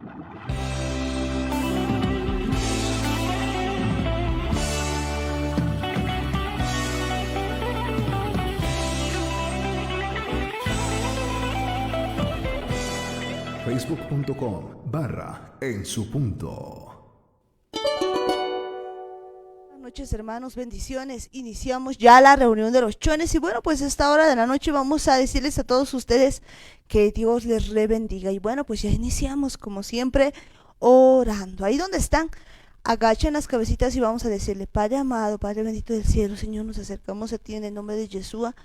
Facebook.com/En Su Punto. Buenas noches, hermanos, bendiciones. Iniciamos ya la reunión de los chones y bueno, pues a esta hora de la noche vamos a decirles a todos ustedes que Dios les bendiga. Y bueno, pues ya iniciamos como siempre orando. Ahí donde están, agachen las cabecitas y vamos a decirle: Padre amado, Padre bendito del cielo, Señor, nos acercamos a ti en el nombre de Yeshua.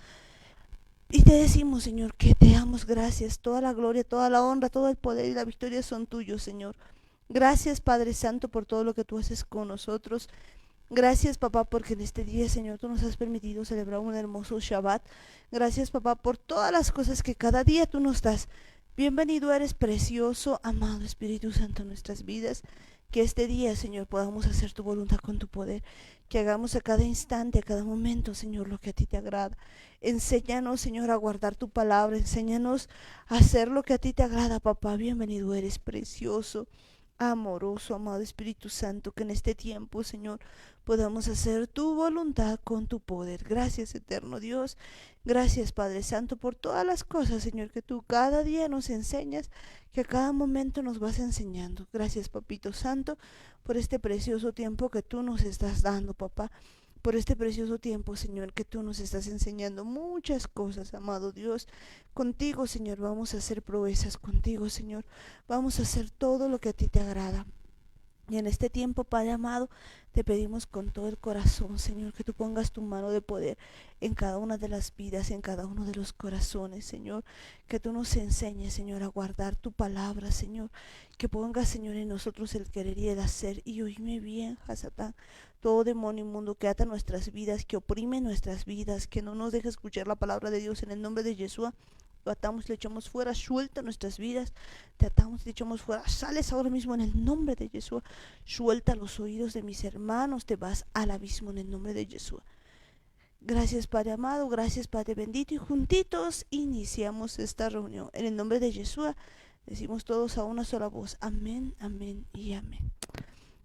Y te decimos, Señor, que te damos gracias. Toda la gloria, toda la honra, todo el poder y la victoria son tuyos, Señor. Gracias, Padre Santo, por todo lo que tú haces con nosotros. Gracias, papá, porque en este día, Señor, tú nos has permitido celebrar un hermoso Shabbat. Gracias, papá, por todas las cosas que cada día tú nos das. Bienvenido eres, precioso, amado Espíritu Santo, en nuestras vidas. Que este día, Señor, podamos hacer tu voluntad con tu poder. Que hagamos a cada instante, a cada momento, Señor, lo que a ti te agrada. Enséñanos, Señor, a guardar tu palabra. Enséñanos a hacer lo que a ti te agrada, papá. Bienvenido eres, precioso, amoroso, amado Espíritu Santo. Que en este tiempo, Señor, podamos hacer tu voluntad con tu poder. Gracias, eterno Dios. Gracias, Padre Santo, por todas las cosas, Señor, que tú cada día nos enseñas, que a cada momento nos vas enseñando. Gracias, Papito Santo, por este precioso tiempo que tú nos estás dando, papá. Por este precioso tiempo, Señor, que tú nos estás enseñando muchas cosas, amado Dios. Contigo, Señor, vamos a hacer proezas. Contigo, Señor, vamos a hacer todo lo que a ti te agrada. Y en este tiempo, Padre amado, te pedimos con todo el corazón, Señor, que tú pongas tu mano de poder en cada una de las vidas, en cada uno de los corazones, Señor. Que tú nos enseñes, Señor, a guardar tu palabra, Señor. Que pongas, Señor, en nosotros el querer y el hacer. Y oíme bien, Hasatán, todo demonio inmundo que ata nuestras vidas, que oprime nuestras vidas, que no nos deje escuchar la palabra de Dios, en el nombre de Yeshua. Lo atamos, le echamos fuera, suelta nuestras vidas, te atamos, le echamos fuera, sales ahora mismo en el nombre de Yeshua, suelta los oídos de mis hermanos, te vas al abismo en el nombre de Yeshua. Gracias, Padre amado, gracias, Padre bendito, y juntitos iniciamos esta reunión. En el nombre de Yeshua decimos todos a una sola voz: amén, amén y amén.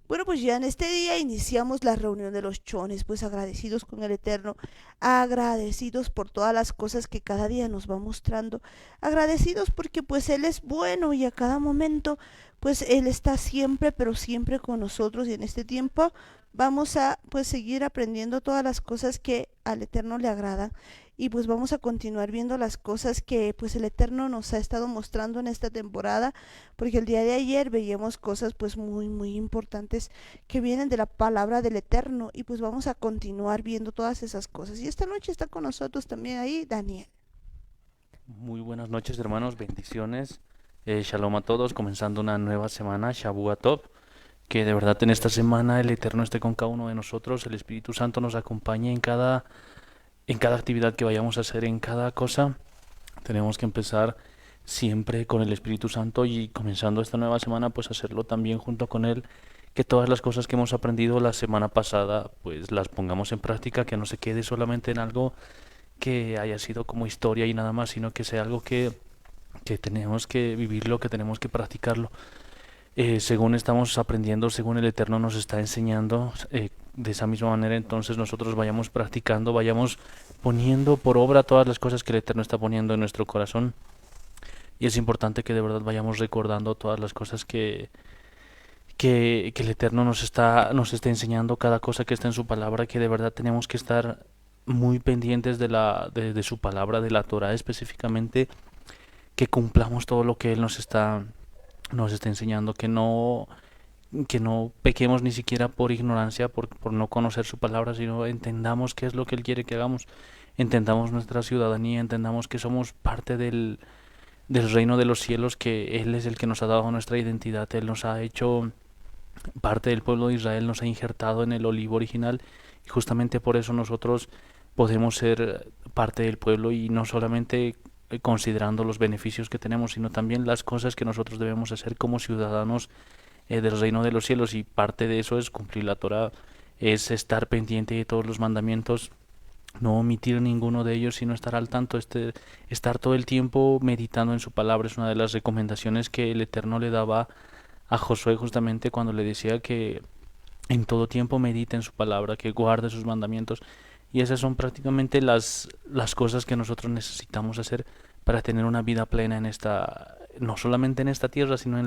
Bueno, pues ya en este día iniciamos la reunión de los chones, pues agradecidos con el Eterno, agradecidos por todas las cosas que cada día nos va mostrando, agradecidos porque pues Él es bueno y a cada momento pues Él está siempre, pero siempre con nosotros. Y en este tiempo vamos a pues seguir aprendiendo todas las cosas que al Eterno le agradan. Y pues vamos a continuar viendo las cosas que pues el Eterno nos ha estado mostrando en esta temporada, porque el día de ayer veíamos cosas pues muy importantes que vienen de la palabra del Eterno, y pues vamos a continuar viendo todas esas cosas. Y esta noche está con nosotros también ahí Daniel. Muy buenas noches, hermanos, bendiciones. Shalom a todos, comenzando una nueva semana, Shavua Tov. Que de verdad en esta semana el Eterno esté con cada uno de nosotros, el Espíritu Santo nos acompañe en cada actividad que vayamos a hacer, en cada cosa. Tenemos que empezar siempre con el Espíritu Santo, y comenzando esta nueva semana pues hacerlo también junto con Él. Que todas las cosas que hemos aprendido la semana pasada pues las pongamos en práctica, que no se quede solamente en algo que haya sido como historia y nada más, sino que sea algo que tenemos que vivirlo, que tenemos que practicarlo. Según estamos aprendiendo, según el Eterno nos está enseñando, de esa misma manera entonces nosotros vayamos practicando, vayamos poniendo por obra todas las cosas que el Eterno está poniendo en nuestro corazón. Y es importante que de verdad vayamos recordando todas las cosas que el Eterno nos está enseñando, cada cosa que está en su palabra, que de verdad tenemos que estar muy pendientes de su palabra, de la Torah específicamente, que cumplamos todo lo que Él nos está enseñando, que no pequemos ni siquiera por ignorancia, por no conocer su palabra, sino entendamos qué es lo que Él quiere que hagamos, entendamos nuestra ciudadanía, entendamos que somos parte del reino de los cielos, que Él es el que nos ha dado nuestra identidad, Él nos ha hecho parte del pueblo de Israel, nos ha injertado en el olivo original, y justamente por eso nosotros podemos ser parte del pueblo, y no solamente considerando los beneficios que tenemos, sino también las cosas que nosotros debemos hacer como ciudadanos del reino de los cielos. Y parte de eso es cumplir la Torah, es estar pendiente de todos los mandamientos, no omitir ninguno de ellos, sino estar al tanto, estar todo el tiempo meditando en su palabra. Es una de las recomendaciones que el Eterno le daba a Josué justamente cuando le decía que en todo tiempo medite en su palabra, que guarde sus mandamientos. Y esas son prácticamente las cosas que nosotros necesitamos hacer para tener una vida plena en esta, no solamente en esta tierra, sino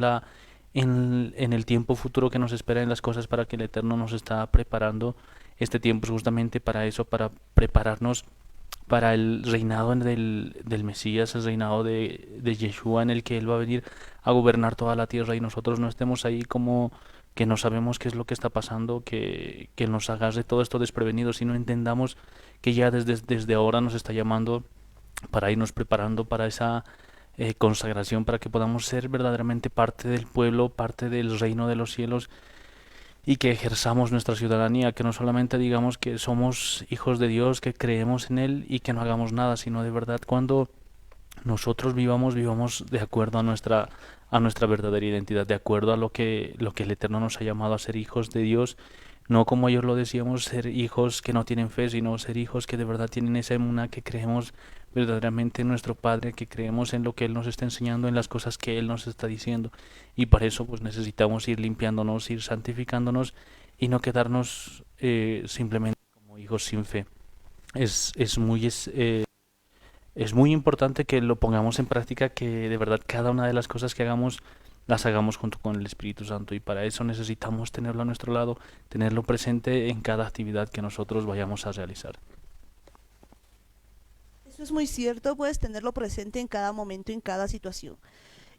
en el tiempo futuro que nos espera, en las cosas para que el Eterno nos está preparando. Este tiempo es justamente para eso, para prepararnos para el reinado del Mesías, el reinado de Yeshua, en el que Él va a venir a gobernar toda la tierra y nosotros no estemos ahí como que no sabemos qué es lo que está pasando, que nos agarre todo esto desprevenido, sino entendamos que ya desde ahora nos está llamando para irnos preparando para esa consagración, para que podamos ser verdaderamente parte del pueblo, parte del reino de los cielos y que ejerzamos nuestra ciudadanía, que no solamente digamos que somos hijos de Dios, que creemos en Él y que no hagamos nada, sino de verdad cuando nosotros vivamos de acuerdo a nuestra verdadera identidad, de acuerdo a lo que el Eterno nos ha llamado a ser hijos de Dios, no como ellos lo decíamos, ser hijos que no tienen fe, sino ser hijos que de verdad tienen esa emuná, que creemos verdaderamente en nuestro Padre, que creemos en lo que Él nos está enseñando, en las cosas que Él nos está diciendo. Y para eso pues necesitamos ir limpiándonos, ir santificándonos y no quedarnos simplemente como hijos sin fe. Es muy es muy importante que lo pongamos en práctica, que de verdad cada una de las cosas que hagamos las hagamos junto con el Espíritu Santo, y para eso necesitamos tenerlo a nuestro lado, tenerlo presente en cada actividad que nosotros vayamos a realizar. Eso es muy cierto, puedes tenerlo presente en cada momento, en cada situación.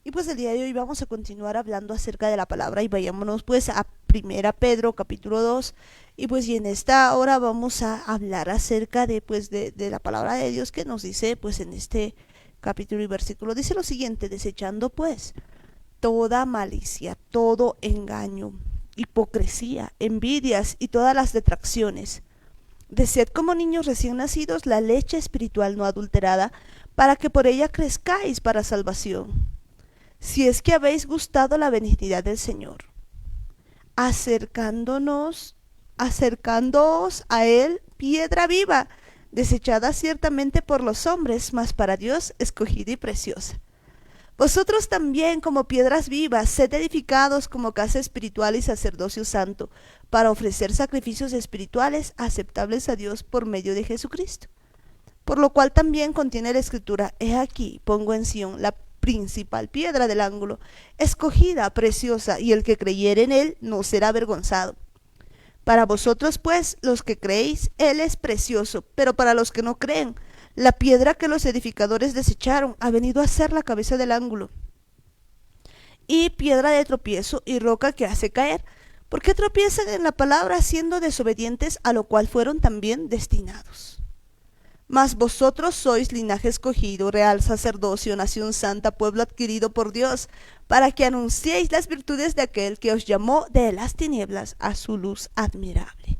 Y pues el día de hoy vamos a continuar hablando acerca de la palabra y vayámonos pues a Primera Pedro capítulo 2 y pues y en esta hora vamos a hablar acerca de pues de la palabra de Dios, que nos dice pues en este capítulo y versículo, dice lo siguiente: desechando pues toda malicia, todo engaño, hipocresía, envidias y todas las detracciones. Desead como niños recién nacidos la leche espiritual no adulterada, para que por ella crezcáis para salvación, si es que habéis gustado la benignidad del Señor, acercándoos a Él, piedra viva, desechada ciertamente por los hombres, mas para Dios escogida y preciosa. Vosotros también, como piedras vivas, sed edificados como casa espiritual y sacerdocio santo, para ofrecer sacrificios espirituales aceptables a Dios por medio de Jesucristo. Por lo cual también contiene la Escritura: he aquí, pongo en Sión la principal piedra del ángulo, escogida, preciosa, y el que creyere en Él no será avergonzado. Para vosotros, pues, los que creéis, Él es precioso, pero para los que no creen, la piedra que los edificadores desecharon ha venido a ser la cabeza del ángulo, y piedra de tropiezo y roca que hace caer, porque tropiezan en la palabra, siendo desobedientes, a lo cual fueron también destinados. Mas vosotros sois linaje escogido, real sacerdocio, nación santa, pueblo adquirido por Dios, para que anunciéis las virtudes de aquel que os llamó de las tinieblas a su luz admirable.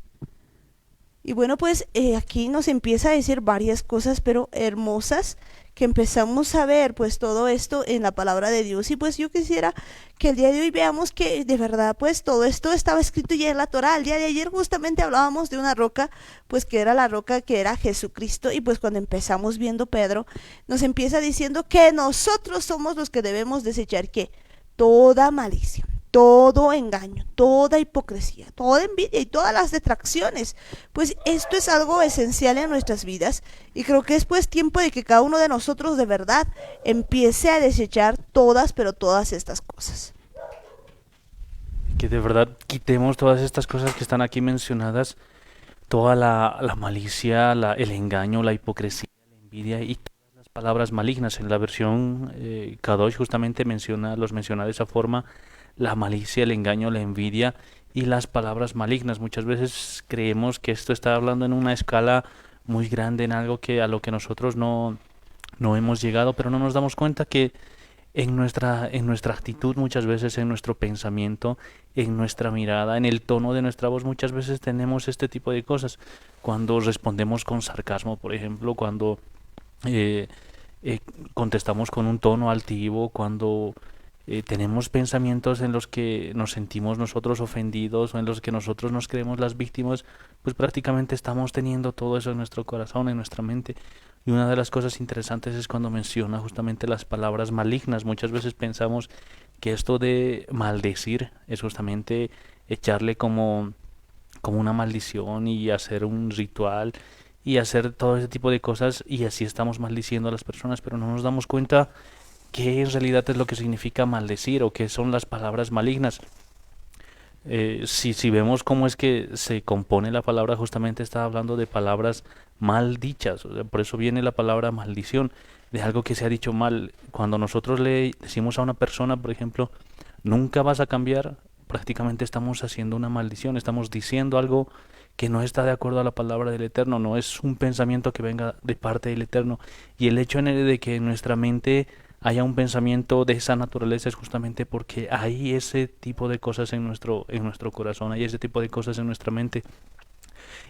Y bueno, pues aquí nos empieza a decir varias cosas, pero hermosas, que empezamos a ver pues todo esto en la palabra de Dios. Y pues yo quisiera que el día de hoy veamos que de verdad pues todo esto estaba escrito ya en la Torá. El día de ayer justamente hablábamos de una roca, pues que era la roca que era Jesucristo, y pues cuando empezamos viendo Pedro, nos empieza diciendo que nosotros somos los que debemos desechar ¿qué? Toda malicia, todo engaño, toda hipocresía, toda envidia y todas las detracciones. Pues esto es algo esencial en nuestras vidas, y creo que es pues tiempo de que cada uno de nosotros de verdad empiece a desechar todas, pero todas estas cosas. Que de verdad quitemos todas estas cosas que están aquí mencionadas, toda la malicia, el engaño, la hipocresía, la envidia y todas las palabras malignas. En la versión Kadosh justamente los menciona de esa forma: la malicia, el engaño, la envidia y las palabras malignas. Muchas veces creemos que esto está hablando en una escala muy grande, en algo a lo que nosotros no hemos llegado, pero no nos damos cuenta que en nuestra actitud, muchas veces en nuestro pensamiento, en nuestra mirada, en el tono de nuestra voz, muchas veces tenemos este tipo de cosas. Cuando respondemos con sarcasmo, por ejemplo, cuando eh, contestamos con un tono altivo, cuando tenemos pensamientos en los que nos sentimos nosotros ofendidos o en los que nosotros nos creemos las víctimas, pues prácticamente estamos teniendo todo eso en nuestro corazón, en nuestra mente. Y una de las cosas interesantes es cuando menciona justamente las palabras malignas. Muchas veces pensamos que esto de maldecir es justamente echarle como una maldición y hacer un ritual y hacer todo ese tipo de cosas y así estamos maldiciendo a las personas, pero no nos damos cuenta qué en realidad es lo que significa maldecir o qué son las palabras malignas. Si vemos cómo es que se compone la palabra, justamente está hablando de palabras mal dichas, o sea, por eso viene la palabra maldición, de algo que se ha dicho mal. Cuando nosotros le decimos a una persona, por ejemplo, nunca vas a cambiar, prácticamente estamos haciendo una maldición, estamos diciendo algo que no está de acuerdo a la palabra del Eterno, no es un pensamiento que venga de parte del Eterno. Y el hecho de que en nuestra mente haya un pensamiento de esa naturaleza es justamente porque hay ese tipo de cosas en nuestro corazón, hay ese tipo de cosas en nuestra mente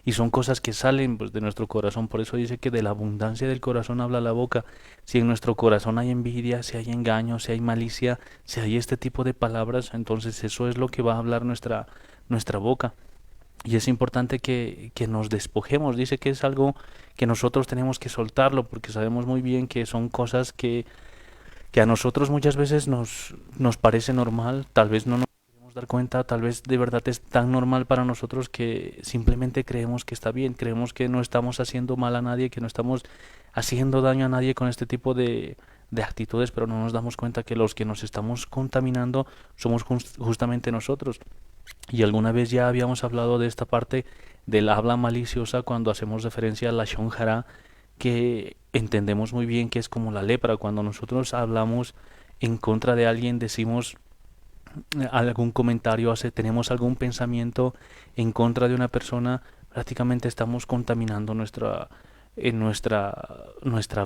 y son cosas que salen pues, de nuestro corazón. Por eso dice que de la abundancia del corazón habla la boca. Si en nuestro corazón hay envidia, si hay engaño, si hay malicia, si hay este tipo de palabras, entonces eso es lo que va a hablar nuestra boca. Y es importante que nos despojemos. Dice que es algo que nosotros tenemos que soltarlo porque sabemos muy bien que son cosas que a nosotros muchas veces nos parece normal, tal vez no nos podemos dar cuenta, tal vez de verdad es tan normal para nosotros que simplemente creemos que está bien, creemos que no estamos haciendo mal a nadie, que no estamos haciendo daño a nadie con este tipo de actitudes, pero no nos damos cuenta que los que nos estamos contaminando somos justamente nosotros. Y alguna vez ya habíamos hablado de esta parte del habla maliciosa cuando hacemos referencia a la Lashon Hara, que entendemos muy bien que es como la lepra. Cuando nosotros hablamos en contra de alguien, decimos algún comentario, tenemos algún pensamiento en contra de una persona, prácticamente estamos contaminando nuestra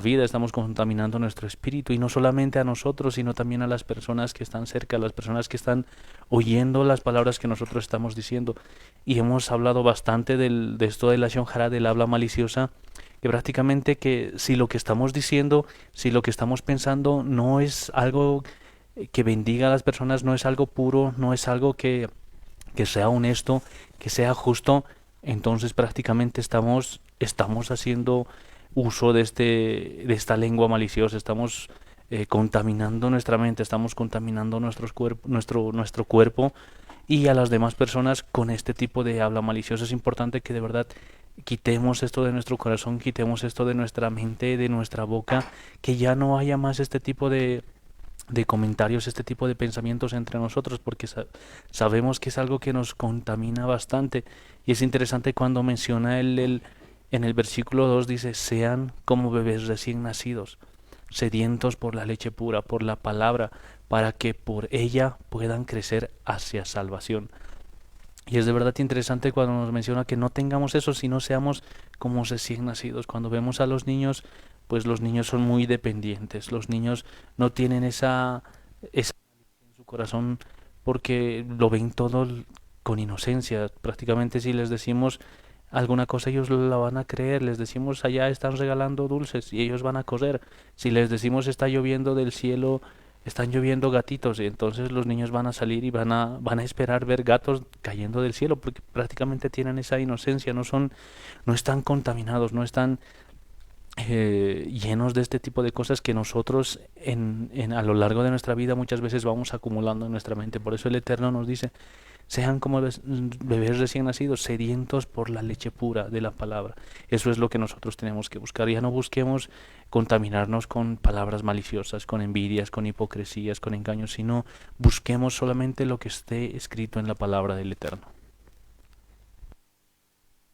vida, estamos contaminando nuestro espíritu y no solamente a nosotros, sino también a las personas que están cerca, a las personas que están oyendo las palabras que nosotros estamos diciendo. Y hemos hablado bastante de esto de la Lashon Hara, del habla maliciosa, que prácticamente que si lo que estamos diciendo, si lo que estamos pensando no es algo que bendiga a las personas, no es algo puro, no es algo que sea honesto, que sea justo, entonces prácticamente estamos haciendo uso de esta lengua maliciosa, estamos contaminando nuestra mente, estamos contaminando nuestro cuerpo y a las demás personas con este tipo de habla maliciosa. Es importante que de verdad quitemos esto de nuestro corazón, quitemos esto de nuestra mente, de nuestra boca, que ya no haya más este tipo de comentarios, este tipo de pensamientos entre nosotros, porque sabemos que es algo que nos contamina bastante. Y es interesante cuando menciona en el versículo 2, dice, sean como bebés recién nacidos, sedientos por la leche pura, por la palabra, para que por ella puedan crecer hacia salvación. Y es de verdad interesante cuando nos menciona que no tengamos eso, sino seamos como recién nacidos. Cuando vemos a los niños, pues los niños son muy dependientes. Los niños no tienen esa en su corazón porque lo ven todo con inocencia. Prácticamente si les decimos alguna cosa ellos la van a creer. Les decimos allá están regalando dulces y ellos van a correr. Si les decimos está lloviendo del cielo, están lloviendo gatitos y entonces los niños van a salir y van a esperar ver gatos cayendo del cielo porque prácticamente tienen esa inocencia, no están contaminados, no están llenos de este tipo de cosas que nosotros a lo largo de nuestra vida muchas veces vamos acumulando en nuestra mente. Por eso el Eterno nos dice, sean como bebés recién nacidos, sedientos por la leche pura de la palabra. Eso es lo que nosotros tenemos que buscar. Ya no busquemos contaminarnos con palabras maliciosas, con envidias, con hipocresías, con engaños, sino busquemos solamente lo que esté escrito en la palabra del Eterno.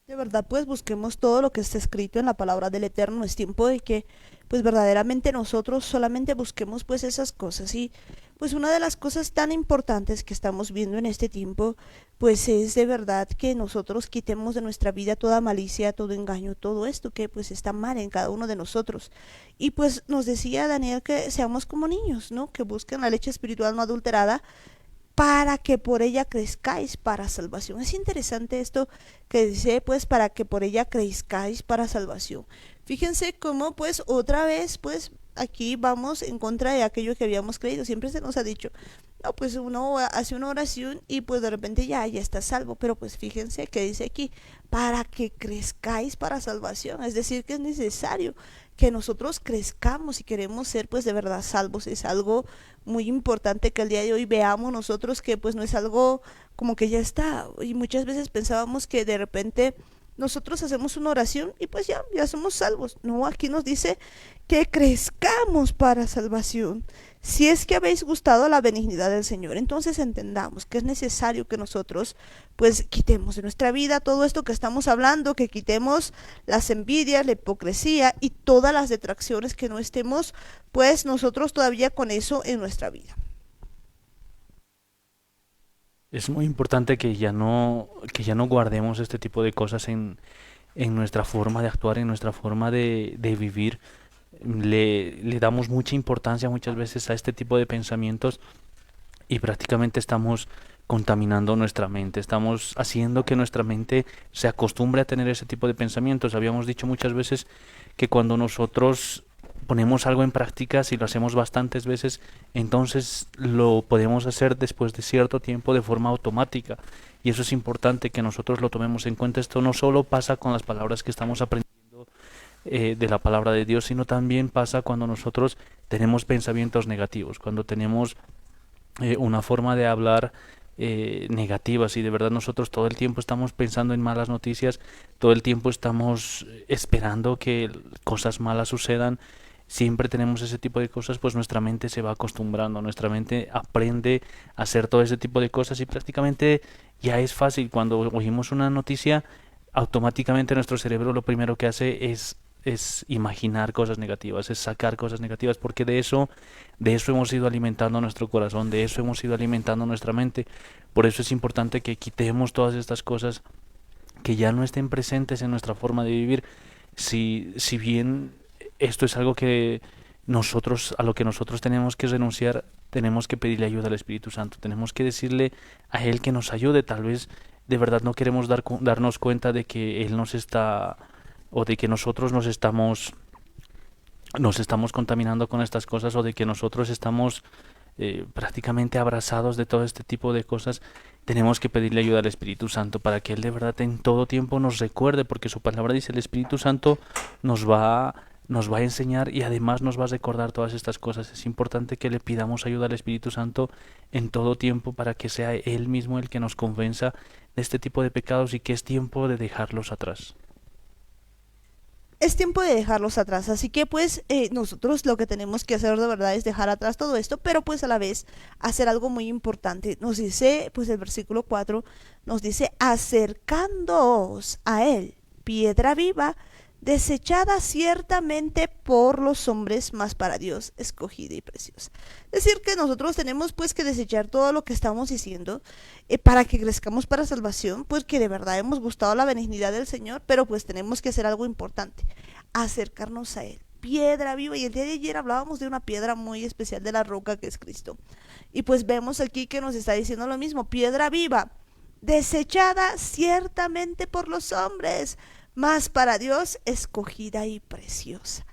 De verdad, pues busquemos todo lo que está escrito en la palabra del Eterno. Es tiempo de que, pues verdaderamente nosotros solamente busquemos pues esas cosas. Y pues una de las cosas tan importantes que estamos viendo en este tiempo, pues es de verdad que nosotros quitemos de nuestra vida toda malicia, todo engaño, todo esto que pues está mal en cada uno de nosotros. Y pues nos decía Daniel que seamos como niños, ¿no? Que busquen la leche espiritual no adulterada para que por ella crezcáis para salvación. Es interesante esto que dice, pues, para que por ella crezcáis para salvación. Fíjense cómo, pues, otra vez, pues, aquí vamos en contra de aquello que habíamos creído. Siempre se nos ha dicho, no, pues uno hace una oración y pues de repente ya está salvo. Pero pues fíjense que dice aquí, para que crezcáis para salvación. Es decir, que es necesario que nosotros crezcamos si queremos ser pues de verdad salvos. Es algo muy importante que el día de hoy veamos nosotros que pues no es algo como que ya está. Y muchas veces pensábamos que de repente nosotros hacemos una oración y pues ya somos salvos. No, aquí nos dice que crezcamos para salvación. Si es que habéis gustado la benignidad del Señor, entonces entendamos que es necesario que nosotros pues quitemos de nuestra vida todo esto que estamos hablando, que quitemos las envidias, la hipocresía y todas las detracciones, que no estemos pues nosotros todavía con eso en nuestra vida. Es muy importante que ya no guardemos este tipo de cosas en nuestra forma de actuar, en nuestra forma de vivir. Le damos mucha importancia muchas veces a este tipo de pensamientos y prácticamente estamos contaminando nuestra mente, estamos haciendo que nuestra mente se acostumbre a tener ese tipo de pensamientos. Habíamos dicho muchas veces que cuando nosotros ponemos algo en práctica, si lo hacemos bastantes veces, entonces lo podemos hacer después de cierto tiempo de forma automática. Y eso es importante que nosotros lo tomemos en cuenta. Esto no solo pasa con las palabras que estamos aprendiendo de la palabra de Dios, sino también pasa cuando nosotros tenemos pensamientos negativos, cuando tenemos una forma de hablar negativa. Si de verdad nosotros todo el tiempo estamos pensando en malas noticias, todo el tiempo estamos esperando que cosas malas sucedan, siempre tenemos ese tipo de cosas, pues nuestra mente se va acostumbrando, nuestra mente aprende a hacer todo ese tipo de cosas y prácticamente ya es fácil. Cuando oímos una noticia, automáticamente nuestro cerebro lo primero que hace es imaginar cosas negativas, es sacar cosas negativas, porque de eso hemos ido alimentando nuestro corazón, de eso hemos ido alimentando nuestra mente. Por eso es importante que quitemos todas estas cosas, que ya no estén presentes en nuestra forma de vivir. Si bien esto es algo que a lo que nosotros tenemos que renunciar, tenemos que pedirle ayuda al Espíritu Santo, tenemos que decirle a Él que nos ayude. Tal vez de verdad no queremos darnos cuenta de que Él nos está, o de que nosotros nos estamos contaminando con estas cosas, o de que nosotros estamos prácticamente abrazados de todo este tipo de cosas. Tenemos que pedirle ayuda al Espíritu Santo para que Él de verdad en todo tiempo nos recuerde, porque su palabra dice: el Espíritu Santo nos va a enseñar y además nos va a recordar todas estas cosas. Es importante que le pidamos ayuda al Espíritu Santo en todo tiempo para que sea Él mismo el que nos convenza de este tipo de pecados y que es tiempo de dejarlos atrás. Es tiempo de dejarlos atrás, así que pues nosotros lo que tenemos que hacer de verdad es dejar atrás todo esto, pero pues a la vez hacer algo muy importante. Nos dice pues el versículo 4, nos dice: acercándoos a Él, piedra viva, desechada ciertamente por los hombres, mas para Dios escogida y preciosa. Es decir, que nosotros tenemos pues que desechar todo lo que estamos diciendo para que crezcamos para salvación, pues que de verdad hemos gustado la benignidad del Señor, pero pues tenemos que hacer algo importante: acercarnos a Él, piedra viva. Y el día de ayer hablábamos de una piedra muy especial, de la roca que es Cristo, y pues vemos aquí que nos está diciendo lo mismo: piedra viva, desechada ciertamente por los hombres, mas para Dios escogida y preciosa.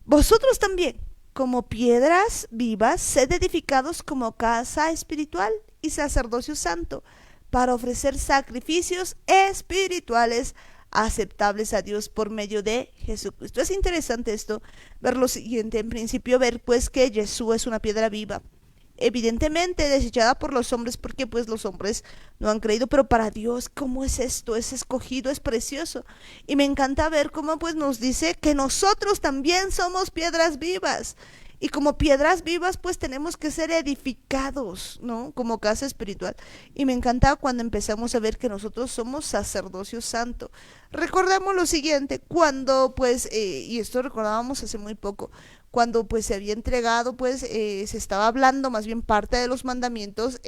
Vosotros también, como piedras vivas, sed edificados como casa espiritual y sacerdocio santo, para ofrecer sacrificios espirituales aceptables a Dios por medio de Jesucristo. Es interesante esto, ver lo siguiente. En principio, ver pues que Jesús es una piedra viva, evidentemente desechada por los hombres, porque pues los hombres no han creído, pero para Dios, ¿cómo es esto? Es escogido, es precioso. Y me encanta ver cómo pues nos dice que nosotros también somos piedras vivas, y como piedras vivas pues tenemos que ser edificados, ¿no?, como casa espiritual. Y me encanta cuando empezamos a ver que nosotros somos sacerdocio santo. Recordamos lo siguiente: cuando pues y esto recordábamos hace muy poco, cuando pues se había entregado, pues se estaba hablando más bien parte de los mandamientos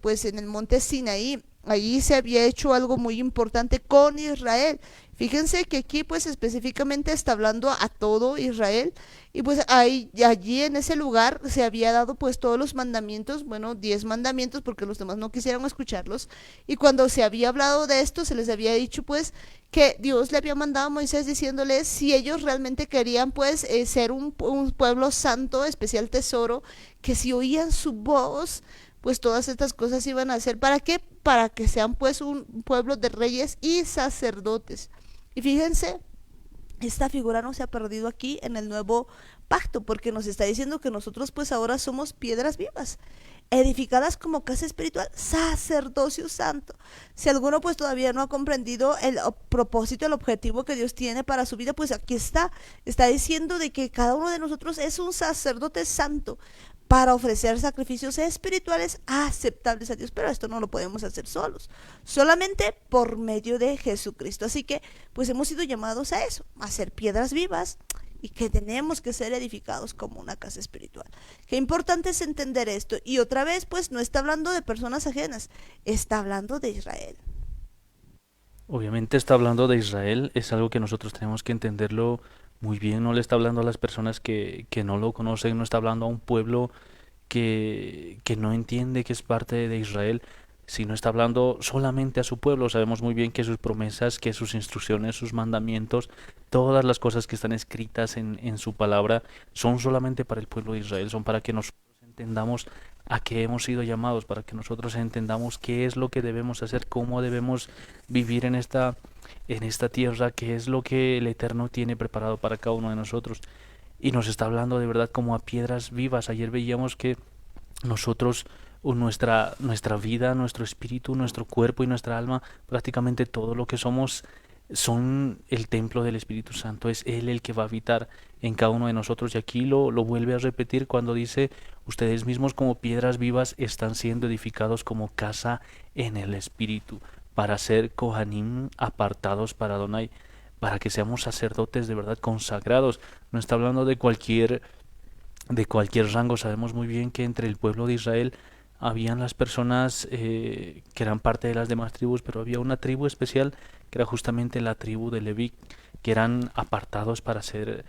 pues en el monte Sinaí, allí se había hecho algo muy importante con Israel. Fíjense que aquí pues específicamente está hablando a todo Israel y pues allí en ese lugar se había dado pues todos los mandamientos, bueno, 10 mandamientos porque los demás no quisieron escucharlos, y cuando se había hablado de esto se les había dicho pues que Dios le había mandado a Moisés diciéndoles si ellos realmente querían pues ser un pueblo santo, especial tesoro, que si oían su voz pues todas estas cosas iban a hacer. ¿Para qué? Para que sean pues un pueblo de reyes y sacerdotes. Y fíjense, esta figura no se ha perdido aquí en el nuevo pacto, porque nos está diciendo que nosotros pues ahora somos piedras vivas, edificadas como casa espiritual, sacerdocio santo. Si alguno pues todavía no ha comprendido el propósito, el objetivo que Dios tiene para su vida, pues aquí está diciendo de que cada uno de nosotros es un sacerdote santo para ofrecer sacrificios espirituales aceptables a Dios, pero esto no lo podemos hacer solos, solamente por medio de Jesucristo. Así que pues hemos sido llamados a eso, a ser piedras vivas, y que tenemos que ser edificados como una casa espiritual. Qué importante es entender esto. Y otra vez pues no está hablando de personas ajenas, está hablando de Israel. Obviamente está hablando de Israel, es algo que nosotros tenemos que entenderlo muy bien, no le está hablando a las personas que no lo conocen, no está hablando a un pueblo que no entiende que es parte de Israel, sino está hablando solamente a su pueblo. Sabemos muy bien que sus promesas, que sus instrucciones, sus mandamientos, todas las cosas que están escritas en su palabra son solamente para el pueblo de Israel, son para que nosotros entendamos a qué hemos sido llamados, para que nosotros entendamos qué es lo que debemos hacer, cómo debemos vivir en esta tierra, qué es lo que el Eterno tiene preparado para cada uno de nosotros. Y nos está hablando de verdad como a piedras vivas. Ayer veíamos que nosotros, nuestra vida, nuestro espíritu, nuestro cuerpo y nuestra alma, prácticamente todo lo que somos, son el templo del Espíritu Santo. Es Él el que va a habitar en cada uno de nosotros. Y aquí lo vuelve a repetir cuando dice: ustedes mismos como piedras vivas están siendo edificados como casa en el Espíritu, para ser Kohanim, apartados para Adonai, para que seamos sacerdotes de verdad consagrados. No está hablando de cualquier rango. Sabemos muy bien que entre el pueblo de Israel habían las personas que eran parte de las demás tribus, pero había una tribu especial que era justamente la tribu de Leví, que eran apartados para ser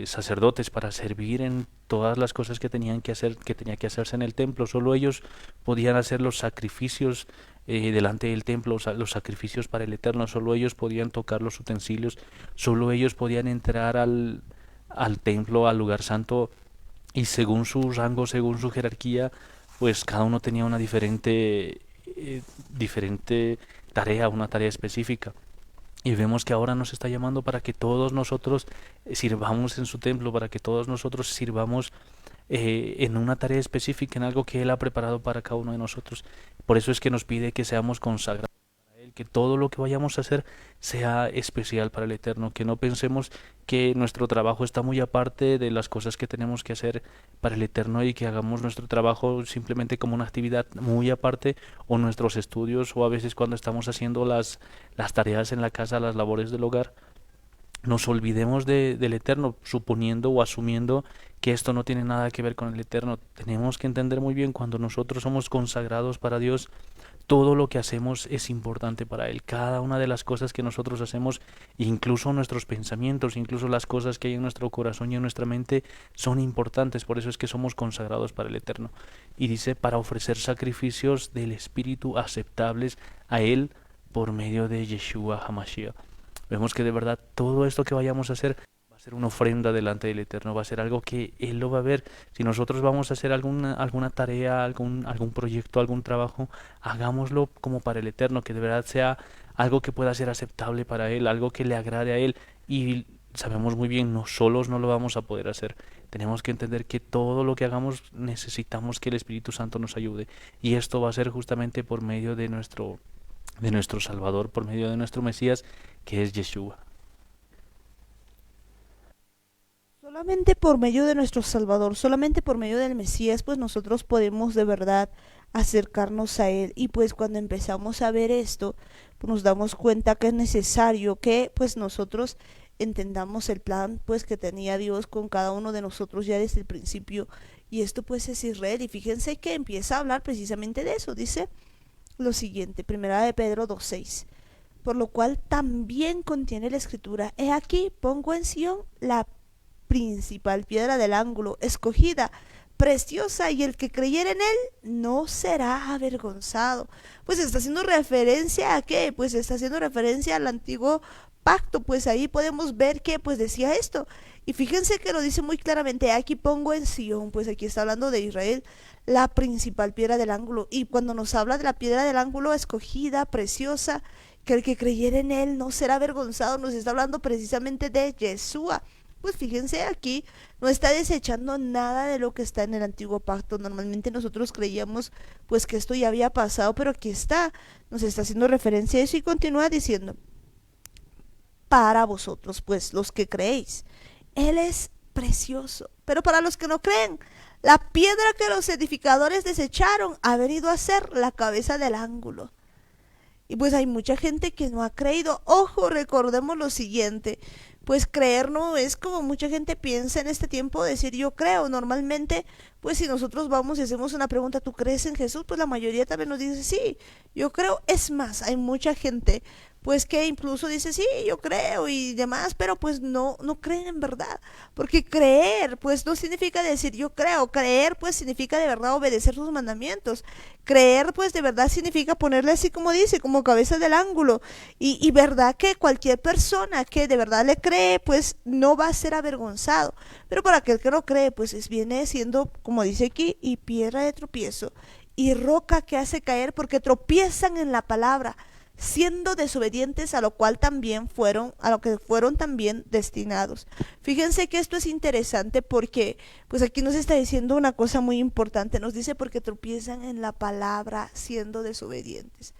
sacerdotes, para servir en todas las cosas que tenían que hacer, que tenía que hacerse en el templo. Solo ellos podían hacer los sacrificios delante del templo, o sea, los sacrificios para el Eterno. Solo ellos podían tocar los utensilios, solo ellos podían entrar al templo, al lugar santo, y según su rango, según su jerarquía, pues cada uno tenía una diferente tarea, una tarea específica. Y vemos que ahora nos está llamando para que todos nosotros sirvamos en su templo, para que todos nosotros sirvamos en una tarea específica, en algo que Él ha preparado para cada uno de nosotros. Por eso es que nos pide que seamos consagrados para Él, que todo lo que vayamos a hacer sea especial para el Eterno, que no pensemos que nuestro trabajo está muy aparte de las cosas que tenemos que hacer para el Eterno, y que hagamos nuestro trabajo simplemente como una actividad muy aparte, o nuestros estudios, o a veces cuando estamos haciendo las tareas en la casa, las labores del hogar, nos olvidemos del Eterno, suponiendo o asumiendo que esto no tiene nada que ver con el Eterno. Tenemos que entender muy bien, cuando nosotros somos consagrados para Dios, todo lo que hacemos es importante para Él. Cada una de las cosas que nosotros hacemos, incluso nuestros pensamientos, incluso las cosas que hay en nuestro corazón y en nuestra mente, son importantes. Por eso es que somos consagrados para el Eterno. Y dice: para ofrecer sacrificios del Espíritu aceptables a Él por medio de Yeshua HaMashiach. Vemos que de verdad todo esto que vayamos a hacer va a ser una ofrenda delante del Eterno, va a ser algo que Él lo va a ver. Si nosotros vamos a hacer alguna tarea, algún proyecto, algún trabajo, hagámoslo como para el Eterno, que de verdad sea algo que pueda ser aceptable para Él, algo que le agrade a Él. Y sabemos muy bien, no solos no lo vamos a poder hacer. Tenemos que entender que todo lo que hagamos necesitamos que el Espíritu Santo nos ayude. Y esto va a ser justamente por medio de nuestro Salvador, por medio de nuestro Mesías, que es Yeshua. Solamente por medio de nuestro Salvador, solamente por medio del Mesías, pues nosotros podemos de verdad acercarnos a Él. Y pues cuando empezamos a ver esto, pues nos damos cuenta que es necesario que pues nosotros entendamos el plan pues que tenía Dios con cada uno de nosotros ya desde el principio. Y esto pues es Israel. Y fíjense que empieza a hablar precisamente de eso. Dice: lo siguiente, primera de Pedro 2:6. Por lo cual también contiene la escritura: he aquí pongo en Sión la principal piedra del ángulo, escogida, preciosa, y el que creyere en él no será avergonzado. Pues está haciendo referencia a qué, pues está haciendo referencia al antiguo pacto. Pues ahí podemos ver que pues decía esto, y fíjense que lo dice muy claramente: aquí pongo en Sión, pues aquí está hablando de Israel, la principal piedra del ángulo. Y cuando nos habla de la piedra del ángulo escogida, preciosa, que el que creyere en él no será avergonzado, nos está hablando precisamente de Yeshua. Pues fíjense, aquí no está desechando nada de lo que está en el antiguo pacto. Normalmente nosotros creíamos pues que esto ya había pasado, pero aquí está, nos está haciendo referencia a eso, y continúa diciendo: para vosotros, pues los que creéis, él es precioso, pero para los que no creen, la piedra que los edificadores desecharon ha venido a ser la cabeza del ángulo. Y pues hay mucha gente que no ha creído. Ojo, recordemos lo siguiente: pues creer no es como mucha gente piensa en este tiempo, decir yo creo. Normalmente, pues si nosotros vamos y hacemos una pregunta: ¿tú crees en Jesús? Pues la mayoría también nos dice sí, yo creo. Es más, hay mucha gente pues que incluso dice sí, yo creo y demás, pero pues no creen en verdad. Porque creer pues no significa decir yo creo. Creer pues significa de verdad obedecer sus mandamientos. Creer pues de verdad significa ponerle así como dice, como cabeza del ángulo. Y verdad que cualquier persona que de verdad le cree pues no va a ser avergonzado. Pero para aquel que no cree pues viene siendo, como dice aquí, y piedra de tropiezo y roca que hace caer, porque tropiezan en la palabra, siendo desobedientes a lo que fueron también destinados. Fíjense que esto es interesante porque pues aquí nos está diciendo una cosa muy importante. Nos dice: porque tropiezan en la palabra siendo desobedientes.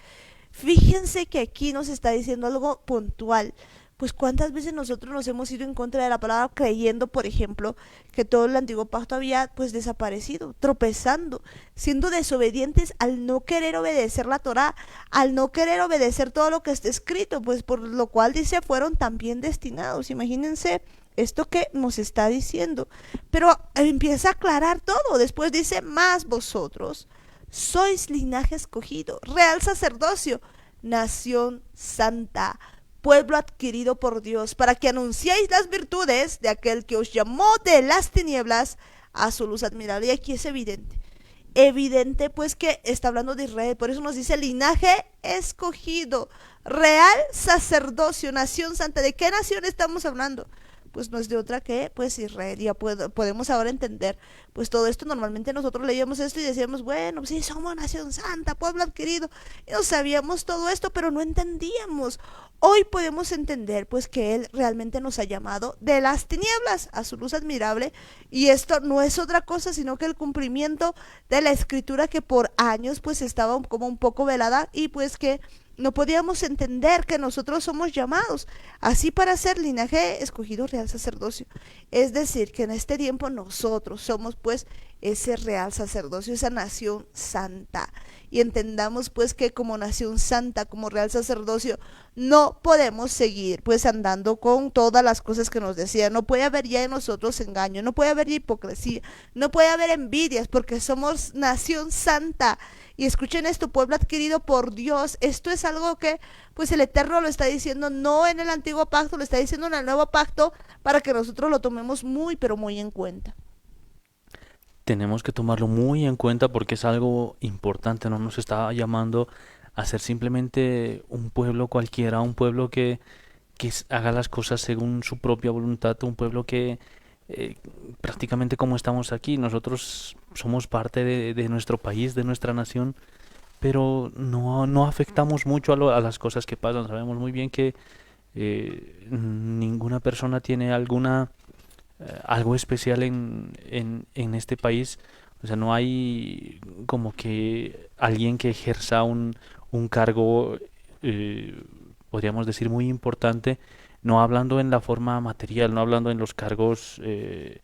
Fíjense que aquí nos está diciendo algo puntual. Pues cuántas veces nosotros nos hemos ido en contra de la palabra, creyendo, por ejemplo, que todo el antiguo pacto había pues desaparecido, tropezando, siendo desobedientes al no querer obedecer la Torá, al no querer obedecer todo lo que está escrito, pues por lo cual dice fueron también destinados. Imagínense esto que nos está diciendo, pero empieza a aclarar todo. Después dice: más vosotros sois linaje escogido, real sacerdocio, nación santa, pueblo adquirido por Dios, para que anunciéis las virtudes de aquel que os llamó de las tinieblas a su luz admirable. Y aquí es evidente pues que está hablando de Israel. Por eso nos dice linaje escogido, real sacerdocio, nación santa. ¿De qué nación estamos hablando? Pues no es de otra que pues Israel. Ya podemos ahora entender pues todo esto. Normalmente nosotros leíamos esto y decíamos: bueno, sí, somos nación santa, pueblo adquirido, y no sabíamos todo esto, pero no entendíamos. Hoy podemos entender pues que Él realmente nos ha llamado de las tinieblas a su luz admirable, y esto no es otra cosa sino que el cumplimiento de la escritura, que por años pues estaba como un poco velada, y pues que no podíamos entender que nosotros somos llamados así para ser linaje escogido, real sacerdocio. Es decir, que en este tiempo nosotros somos pues ese real sacerdocio, esa nación santa. Y entendamos pues que como nación santa, como real sacerdocio, no podemos seguir pues andando con todas las cosas que nos decían. No puede haber ya en nosotros engaño, no puede haber hipocresía, no puede haber envidias, porque somos nación santa. Y escuchen esto: pueblo adquirido por Dios. Esto es algo que pues el Eterno lo está diciendo no en el antiguo pacto, lo está diciendo en el nuevo pacto, para que nosotros lo tomemos muy pero muy en cuenta. Tenemos que tomarlo muy en cuenta porque es algo importante. No nos está llamando a ser simplemente un pueblo cualquiera, un pueblo que haga las cosas según su propia voluntad, un pueblo que eh, prácticamente como estamos aquí, nosotros somos parte de nuestro país, de nuestra nación, pero no afectamos mucho a las cosas que pasan. Sabemos muy bien que ninguna persona tiene algo especial en este país. O sea, no hay como que alguien que ejerza un cargo, eh, podríamos decir, muy importante, no hablando en la forma material, no hablando en los cargos eh,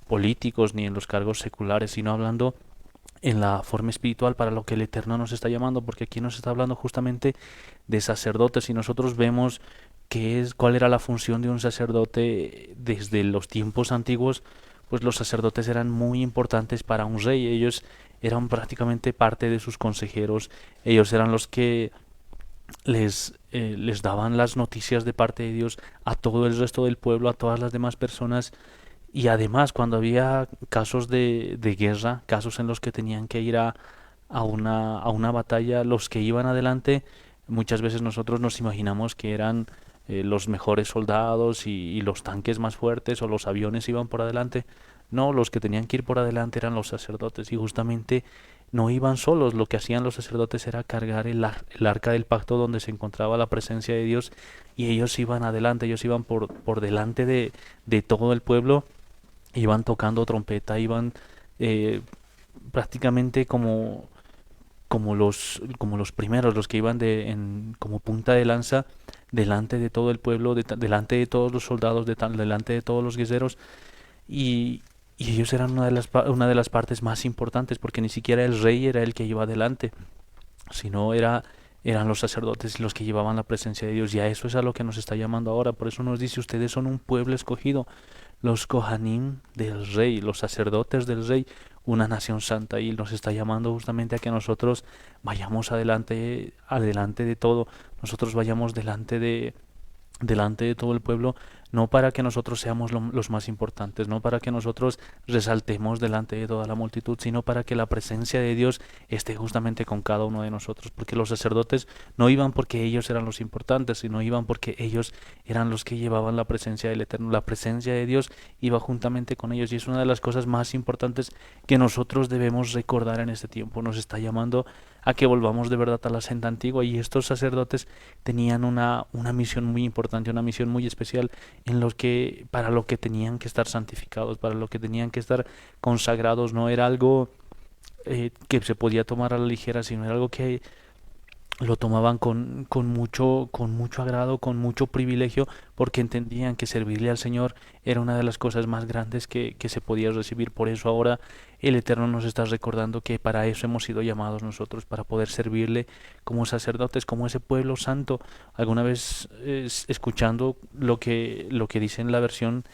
políticos ni en los cargos seculares, sino hablando en la forma espiritual, para lo que el Eterno nos está llamando, porque aquí nos está hablando justamente de sacerdotes, y nosotros vemos cuál era la función de un sacerdote desde los tiempos antiguos. Pues los sacerdotes eran muy importantes para un rey. Ellos eran prácticamente parte de sus consejeros, ellos eran los que les daban las noticias de parte de Dios a todo el resto del pueblo, a todas las demás personas. Y además, cuando había casos de guerra, casos en los que tenían que ir a una batalla, los que iban adelante, muchas veces nosotros nos imaginamos que eran los mejores soldados y los tanques más fuertes o los aviones iban por adelante. No, los que tenían que ir por adelante eran los sacerdotes y justamente no iban solos. Lo que hacían los sacerdotes era cargar el arca del pacto donde se encontraba la presencia de Dios y ellos iban adelante, ellos iban por delante de todo el pueblo, iban tocando trompeta, iban eh, prácticamente como los primeros, los que iban como punta de lanza delante de todo el pueblo, delante de todos los soldados, delante de todos los guerreros y, y ellos eran una de las partes más importantes porque ni siquiera el rey era el que iba adelante, sino eran los sacerdotes los que llevaban la presencia de Dios y a eso es a lo que nos está llamando ahora. Por eso nos dice, ustedes son un pueblo escogido, los Kohanim del rey, los sacerdotes del rey, una nación santa, y nos está llamando justamente a que nosotros vayamos adelante de todo, nosotros vayamos delante de todo el pueblo, no para que nosotros seamos los más importantes, no para que nosotros resaltemos delante de toda la multitud, sino para que la presencia de Dios esté justamente con cada uno de nosotros, porque los sacerdotes no iban porque ellos eran los importantes, sino iban porque ellos eran los que llevaban la presencia del Eterno, la presencia de Dios iba juntamente con ellos, y es una de las cosas más importantes que nosotros debemos recordar en este tiempo. Nos está llamando a que volvamos de verdad a la senda antigua, y estos sacerdotes tenían una misión muy importante, una misión muy especial para lo que tenían que estar santificados, para lo que tenían que estar consagrados. No era algo que se podía tomar a la ligera, sino era algo que lo tomaban con mucho agrado, con mucho privilegio, porque entendían que servirle al Señor era una de las cosas más grandes que se podía recibir. Por eso ahora el Eterno nos está recordando que para eso hemos sido llamados nosotros, para poder servirle como sacerdotes, como ese pueblo santo. Alguna vez escuchando lo que dice en la versión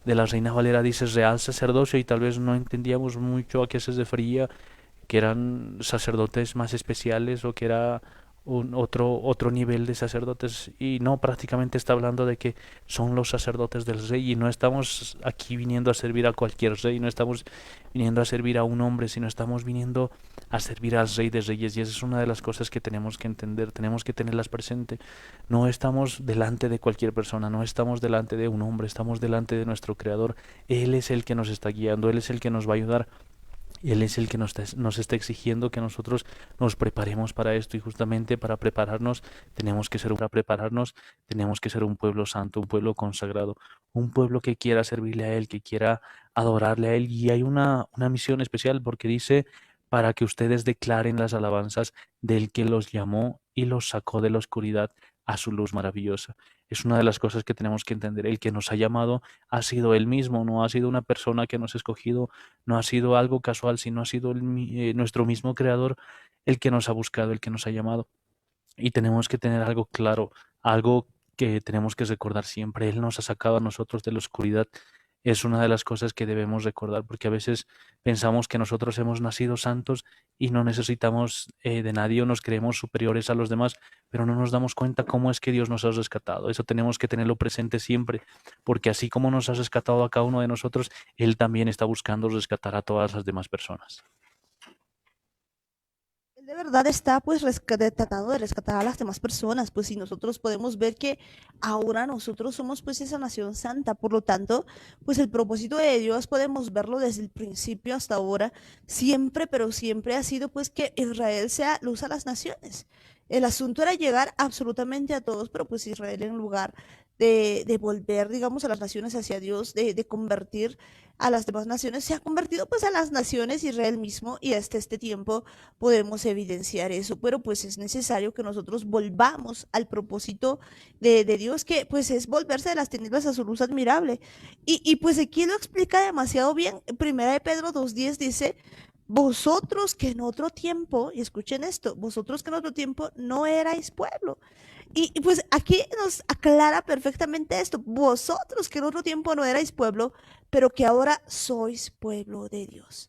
de la Reina Valera, dice real sacerdocio, y tal vez no entendíamos mucho a qué se refería, que eran sacerdotes más especiales o que era otro nivel de sacerdotes, y no, prácticamente está hablando de que son los sacerdotes del rey, y no estamos aquí viniendo a servir a cualquier rey, no estamos viniendo a servir a un hombre, sino estamos viniendo a servir al Rey de Reyes, y esa es una de las cosas que tenemos que entender, tenemos que tenerlas presente. No estamos delante de cualquier persona, no estamos delante de un hombre, estamos delante de nuestro Creador. Él es el que nos está guiando, Él es el que nos va a ayudar. Y Él es el que nos está exigiendo que nosotros nos preparemos para esto, y justamente para prepararnos tenemos que ser un pueblo santo, un pueblo consagrado, un pueblo que quiera servirle a Él, que quiera adorarle a Él. Y hay una misión especial porque dice, para que ustedes declaren las alabanzas del que los llamó y los sacó de la oscuridad a su luz maravillosa. Es una de las cosas que tenemos que entender. El que nos ha llamado ha sido Él mismo, no ha sido una persona que nos ha escogido, no ha sido algo casual, sino ha sido nuestro mismo Creador el que nos ha buscado, el que nos ha llamado. Y tenemos que tener algo claro, algo que tenemos que recordar siempre. Él nos ha sacado a nosotros de la oscuridad. Es una de las cosas que debemos recordar, porque a veces pensamos que nosotros hemos nacido santos y no necesitamos de nadie, o nos creemos superiores a los demás, pero no nos damos cuenta cómo es que Dios nos ha rescatado. Eso tenemos que tenerlo presente siempre, porque así como nos ha rescatado a cada uno de nosotros, Él también está buscando rescatar a todas las demás personas. Él de verdad está pues tratando de rescatar a las demás personas, pues si nosotros podemos ver que ahora nosotros somos pues esa nación santa, por lo tanto, pues el propósito de Dios podemos verlo desde el principio hasta ahora, siempre, pero siempre ha sido pues que Israel sea luz a las naciones. El asunto era llegar absolutamente a todos, pero pues Israel en lugar de volver, digamos, a las naciones hacia Dios, de convertir a las demás naciones, se ha convertido pues a las naciones Israel mismo, y hasta este tiempo podemos evidenciar eso, pero pues es necesario que nosotros volvamos al propósito de Dios, que pues es volverse de las tinieblas a su luz admirable. Y pues aquí lo explica demasiado bien. Primera de Pedro 2:10 dice, vosotros que en otro tiempo, y escuchen esto, vosotros que en otro tiempo no erais pueblo. Pues aquí nos aclara perfectamente esto, vosotros que en otro tiempo no erais pueblo, pero que ahora sois pueblo de Dios.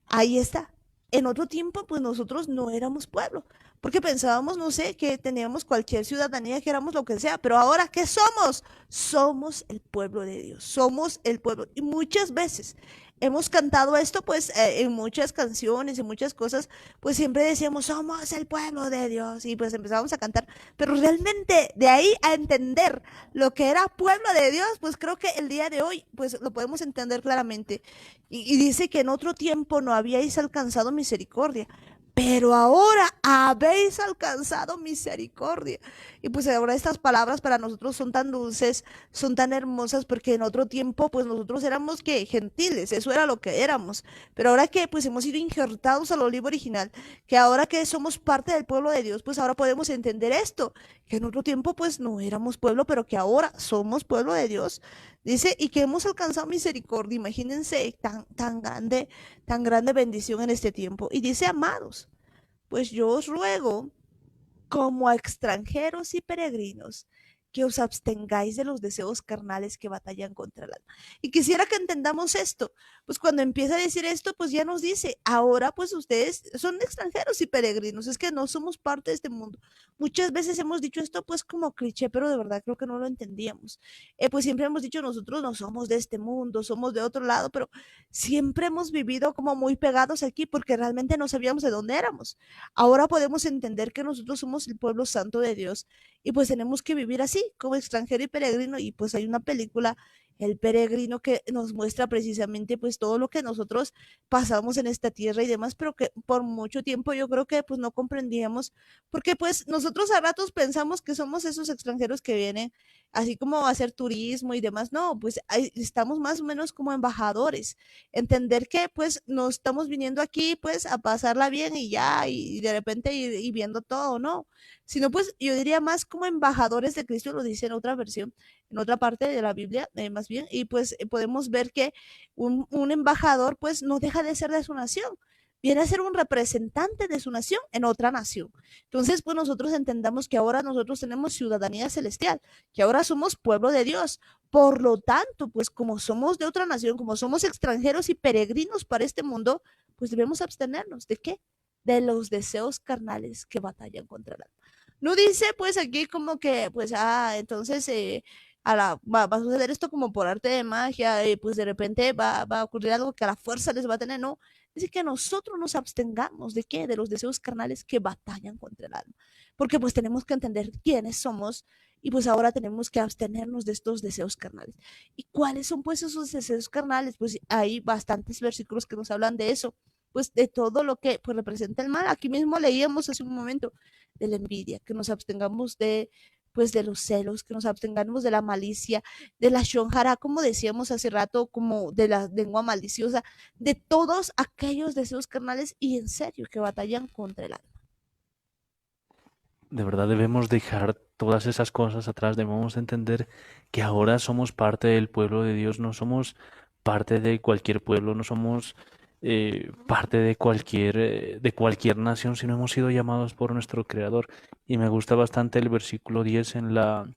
Ahí está. en otro tiempo, pues nosotros no éramos pueblo, porque pensábamos, no sé, que teníamos cualquier ciudadanía, que éramos lo que sea, pero ahora, ¿qué somos? Somos el pueblo de Dios, somos el pueblo. Y muchas veces hemos cantado esto, pues en muchas canciones, en muchas cosas, pues siempre decíamos, somos el pueblo de Dios, y pues empezábamos a cantar, pero realmente de ahí a entender lo que era pueblo de Dios, pues creo que el día de hoy, pues lo podemos entender claramente. Y dice que en otro tiempo no habíais alcanzado misericordia, pero ahora habéis alcanzado misericordia. Y pues ahora estas palabras para nosotros son tan dulces, son tan hermosas, porque en otro tiempo pues nosotros éramos que gentiles, eso era lo que éramos. Pero ahora que pues hemos sido injertados al olivo original, que ahora que somos parte del pueblo de Dios, pues ahora podemos entender esto, que en otro tiempo pues no éramos pueblo, pero que ahora somos pueblo de Dios. Dice, y que hemos alcanzado misericordia, imagínense tan grande bendición en este tiempo. Y dice, amados, pues yo os ruego como a extranjeros y peregrinos, que os abstengáis de los deseos carnales que batallan contra el alma. Y quisiera que entendamos esto, pues cuando empieza a decir esto, pues ya nos dice, ahora pues ustedes son extranjeros y peregrinos, es que no somos parte de este mundo. Muchas veces hemos dicho esto pues como cliché, pero de verdad creo que no lo entendíamos. Pues siempre hemos dicho, nosotros no somos de este mundo, somos de otro lado, pero siempre hemos vivido como muy pegados aquí porque realmente no sabíamos de dónde éramos. Ahora podemos entender que nosotros somos el pueblo santo de Dios y pues tenemos que vivir así, como extranjero y peregrino. Y pues hay una película, El Peregrino, que nos muestra precisamente pues todo lo que nosotros pasamos en esta tierra y demás, pero que por mucho tiempo yo creo que pues no comprendíamos, porque pues nosotros a ratos pensamos que somos esos extranjeros que vienen así como a hacer turismo y demás. No, pues estamos más o menos como embajadores, entender que pues no estamos viniendo aquí pues a pasarla bien y ya, y de repente ir viendo todo, ¿no? Sino pues yo diría más como embajadores de Cristo, lo dice en otra versión, en otra parte de la Biblia, más bien, y pues podemos ver que un embajador pues no deja de ser de su nación, viene a ser un representante de su nación en otra nación. Entonces, pues nosotros entendamos que ahora nosotros tenemos ciudadanía celestial, que ahora somos pueblo de Dios. Por lo tanto, pues como somos de otra nación, como somos extranjeros y peregrinos para este mundo, pues debemos abstenernos. ¿De qué? De los deseos carnales que batallan contra el alma. No dice pues aquí como que, pues, entonces va a suceder esto como por arte de magia, y pues de repente va a ocurrir algo que a la fuerza les va a tener, no. Dice que nosotros nos abstengamos de qué? De los deseos carnales que batallan contra el alma. Porque pues tenemos que entender quiénes somos y pues ahora tenemos que abstenernos de estos deseos carnales. ¿Y cuáles son pues esos deseos carnales? Pues hay bastantes versículos que nos hablan de eso, pues de todo lo que pues representa el mal. Aquí mismo leíamos hace un momento de la envidia, que nos abstengamos de pues de los celos, que nos abstengamos de la malicia, de la shonjara, como decíamos hace rato, como de la lengua maliciosa, de todos aquellos deseos carnales y en serio que batallan contra el alma. De verdad debemos dejar todas esas cosas atrás, debemos entender que ahora somos parte del pueblo de Dios, no somos parte de cualquier pueblo, no somos parte de cualquier nación, sino hemos sido llamados por nuestro Creador. Y me gusta bastante el versículo 10 en la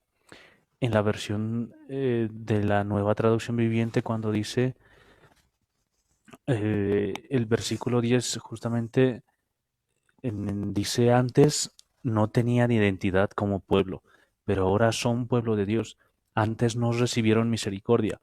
versión de la Nueva Traducción Viviente, cuando dice el versículo 10 justamente dice antes no tenían identidad como pueblo, pero ahora son pueblo de Dios. Antes no recibieron misericordia,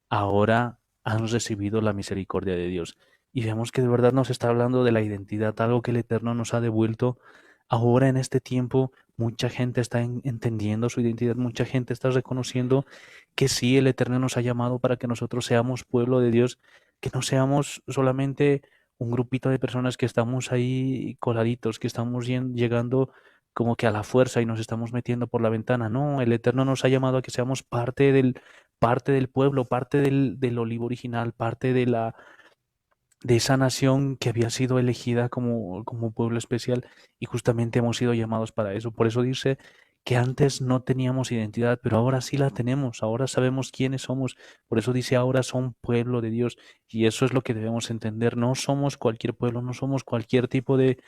ahora han recibido la misericordia de Dios. Y vemos que de verdad nos está hablando de la identidad, algo que el Eterno nos ha devuelto. Ahora en este tiempo mucha gente está entendiendo su identidad, mucha gente está reconociendo que sí, el Eterno nos ha llamado para que nosotros seamos pueblo de Dios, que no seamos solamente un grupito de personas que estamos ahí coladitos, que estamos llegando como que a la fuerza y nos estamos metiendo por la ventana. No, el Eterno nos ha llamado a que seamos parte del pueblo, parte del olivo original, parte de esa nación que había sido elegida como pueblo especial, y justamente hemos sido llamados para eso. Por eso dice que antes no teníamos identidad, pero ahora sí la tenemos, ahora sabemos quiénes somos. Por eso dice ahora son pueblo de Dios, y eso es lo que debemos entender. No somos cualquier pueblo, no somos cualquier tipo de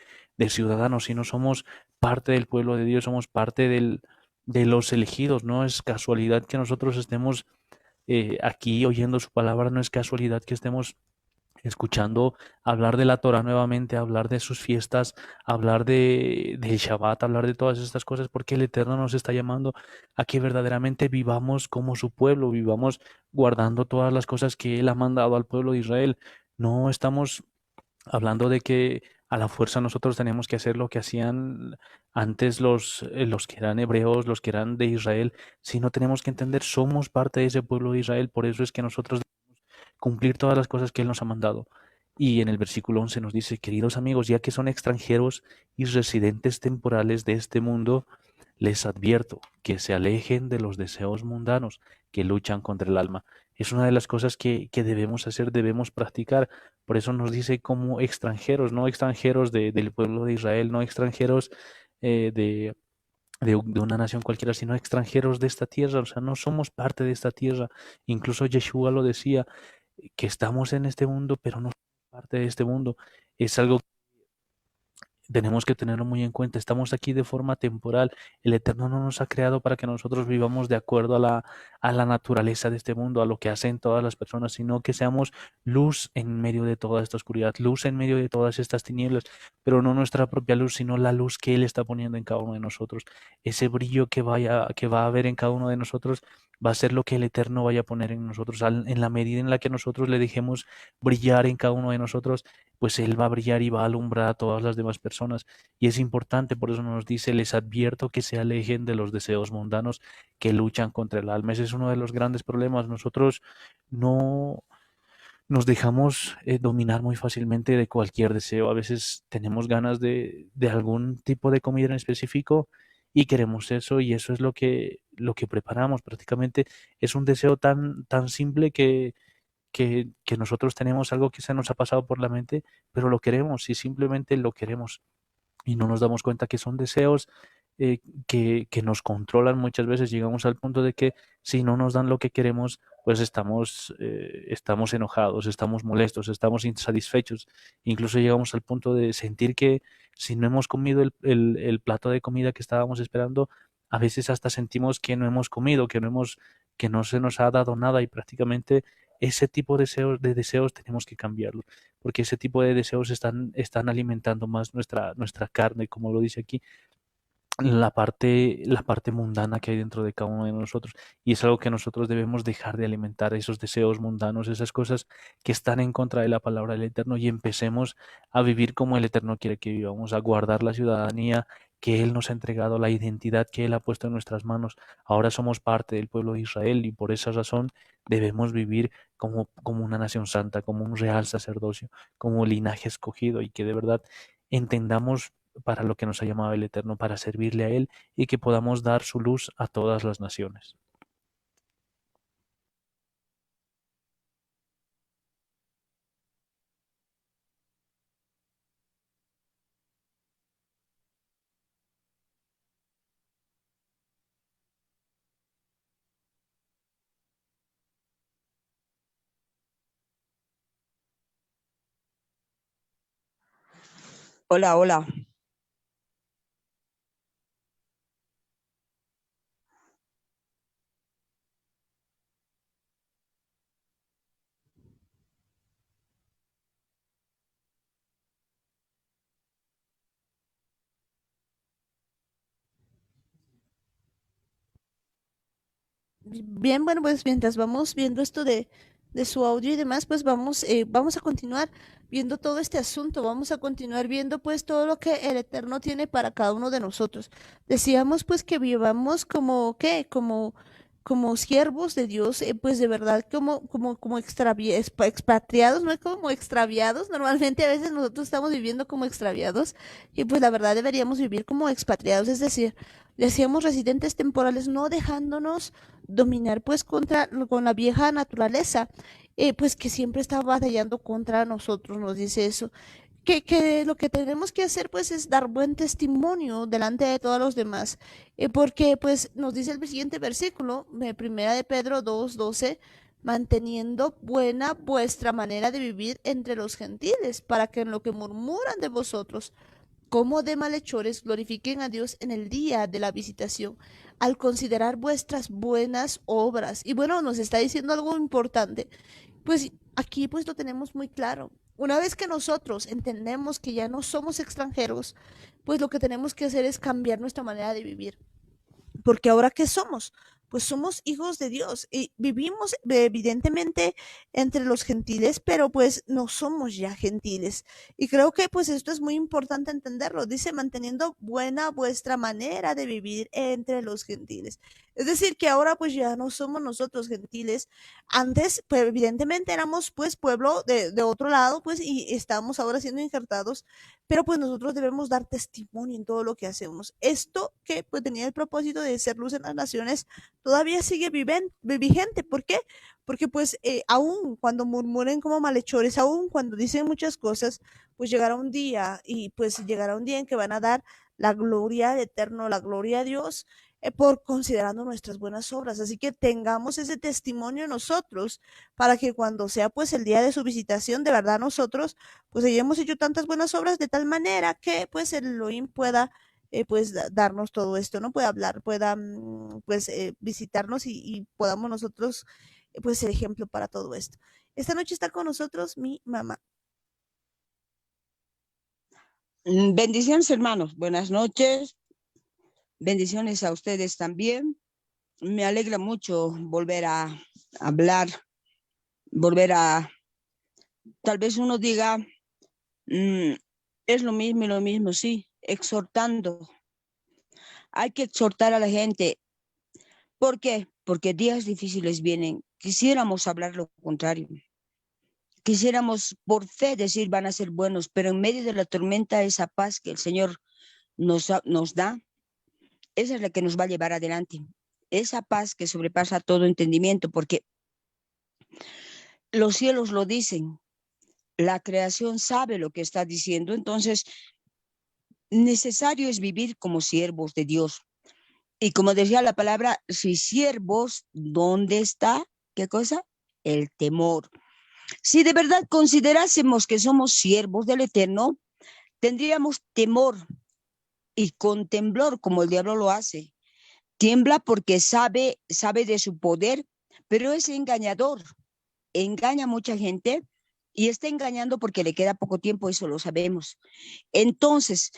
ciudadanos, sino somos parte del pueblo de Dios, somos parte de los elegidos. No es casualidad que nosotros estemos aquí oyendo su palabra, no es casualidad que estemos escuchando hablar de la Torah nuevamente, hablar de sus fiestas, hablar del Shabbat, hablar de todas estas cosas, porque el Eterno nos está llamando a que verdaderamente vivamos como su pueblo, vivamos guardando todas las cosas que Él ha mandado al pueblo de Israel. No estamos hablando de que a la fuerza nosotros tenemos que hacer lo que hacían antes los que eran hebreos, los que eran de Israel, sino tenemos que entender, somos parte de ese pueblo de Israel, por eso es que nosotros cumplir todas las cosas que Él nos ha mandado. Y en el versículo 11 nos dice, queridos amigos, ya que son extranjeros y residentes temporales de este mundo, les advierto que se alejen de los deseos mundanos que luchan contra el alma. Es una de las cosas que debemos hacer, debemos practicar. Por eso nos dice como extranjeros, no extranjeros del pueblo de Israel, no extranjeros de una nación cualquiera, sino extranjeros de esta tierra. O sea, no somos parte de esta tierra. Incluso Yeshua lo decía, que estamos en este mundo, pero no somos parte de este mundo. Es algo tenemos que tenerlo muy en cuenta. Estamos aquí de forma temporal. El Eterno no nos ha creado para que nosotros vivamos de acuerdo a la naturaleza de este mundo, a lo que hacen todas las personas, sino que seamos luz en medio de toda esta oscuridad, luz en medio de todas estas tinieblas, pero no nuestra propia luz, sino la luz que Él está poniendo en cada uno de nosotros. Ese brillo que va a haber en cada uno de nosotros va a ser lo que el Eterno vaya a poner en nosotros. En la medida en la que nosotros le dejemos brillar en cada uno de nosotros, pues Él va a brillar y va a alumbrar a todas las demás personas. Y es importante, por eso nos dice, les advierto que se alejen de los deseos mundanos que luchan contra el alma. Ese es uno de los grandes problemas. Nosotros no nos dejamos dominar muy fácilmente de cualquier deseo. A veces tenemos ganas de algún tipo de comida en específico y queremos eso y eso es lo que preparamos. Prácticamente es un deseo tan simple que nosotros tenemos algo que se nos ha pasado por la mente, pero lo queremos y simplemente lo queremos y no nos damos cuenta que son deseos que nos controlan muchas veces. Llegamos al punto de que si no nos dan lo que queremos, pues estamos enojados, estamos molestos, estamos insatisfechos. Incluso llegamos al punto de sentir que si no hemos comido el plato de comida que estábamos esperando, a veces hasta sentimos que no hemos comido, que no se nos ha dado nada y prácticamente ese tipo de deseos tenemos que cambiarlo porque ese tipo de deseos están alimentando más nuestra carne, como lo dice aquí, la parte mundana que hay dentro de cada uno de nosotros. Y es algo que nosotros debemos dejar de alimentar, esos deseos mundanos, esas cosas que están en contra de la palabra del Eterno y empecemos a vivir como el Eterno quiere que vivamos, a guardar la ciudadanía que Él nos ha entregado, la identidad que Él ha puesto en nuestras manos. Ahora somos parte del pueblo de Israel y por esa razón debemos vivir como una nación santa, como un real sacerdocio, como linaje escogido y que de verdad entendamos para lo que nos ha llamado el Eterno, para servirle a Él y que podamos dar su luz a todas las naciones. Hola, hola. Bien, bueno, pues mientras vamos viendo esto de su audio y demás, pues vamos a continuar viendo todo este asunto, vamos a continuar viendo pues todo lo que el Eterno tiene para cada uno de nosotros. Decíamos pues que vivamos como, ¿qué? Como siervos de Dios, pues de verdad como expatriados, no como extraviados. Normalmente a veces nosotros estamos viviendo como extraviados y pues la verdad deberíamos vivir como expatriados, es decir, decíamos residentes temporales, no dejándonos dominar pues con la vieja naturaleza, pues que siempre está batallando contra nosotros, nos dice eso. Que lo que tenemos que hacer pues es dar buen testimonio delante de todos los demás, porque pues nos dice el siguiente versículo, primera de Pedro 2:12, manteniendo buena vuestra manera de vivir entre los gentiles, para que en lo que murmuran de vosotros como de malhechores glorifiquen a Dios en el día de la visitación, al considerar vuestras buenas obras. Y bueno, nos está diciendo algo importante. Pues aquí pues lo tenemos muy claro. Una vez que nosotros entendemos que ya no somos extranjeros, pues lo que tenemos que hacer es cambiar nuestra manera de vivir. Porque ahora ¿qué somos? Pues somos hijos de Dios y vivimos evidentemente entre los gentiles, pero pues no somos ya gentiles. Y creo que pues esto es muy importante entenderlo. Dice, manteniendo buena vuestra manera de vivir entre los gentiles. Es decir, que ahora pues ya no somos nosotros gentiles. Antes, pues evidentemente éramos pues pueblo de otro lado, pues y estamos ahora siendo injertados, pero pues nosotros debemos dar testimonio en todo lo que hacemos. Esto que pues tenía el propósito de ser luz en las naciones todavía sigue vigente. ¿Por qué? Porque pues aún cuando murmuren como malhechores, aún cuando dicen muchas cosas, pues llegará un día y pues llegará un día en que van a dar la gloria al eterno, la gloria a Dios por considerando nuestras buenas obras. Así que tengamos ese testimonio nosotros para que cuando sea pues el día de su visitación, de verdad nosotros pues hayamos hecho tantas buenas obras de tal manera que pues el Elohim pueda pues darnos todo esto, ¿no? Pueda hablar, pueda pues visitarnos y podamos nosotros pues ser ejemplo para todo esto. Esta noche está con nosotros mi mamá. Bendiciones, hermanos. Buenas noches. Bendiciones a ustedes también. Me alegra mucho volver a hablar, volver a, tal vez uno diga, es lo mismo y lo mismo, sí, exhortando. Hay que exhortar a la gente. ¿Por qué? Porque días difíciles vienen. Quisiéramos hablar lo contrario. Quisiéramos por fe decir van a ser buenos, pero en medio de la tormenta esa paz que el Señor nos da, esa es la que nos va a llevar adelante. Esa paz que sobrepasa todo entendimiento, porque los cielos lo dicen, la creación sabe lo que está diciendo, entonces necesario es vivir como siervos de Dios. Y como decía la palabra, si siervos, ¿dónde está? ¿Qué cosa? El temor. Si de verdad considerásemos que somos siervos del Eterno, tendríamos temor y con temblor, como el diablo lo hace. Tiembla porque sabe de su poder, pero es engañador. Engaña a mucha gente y está engañando porque le queda poco tiempo, eso lo sabemos. Entonces,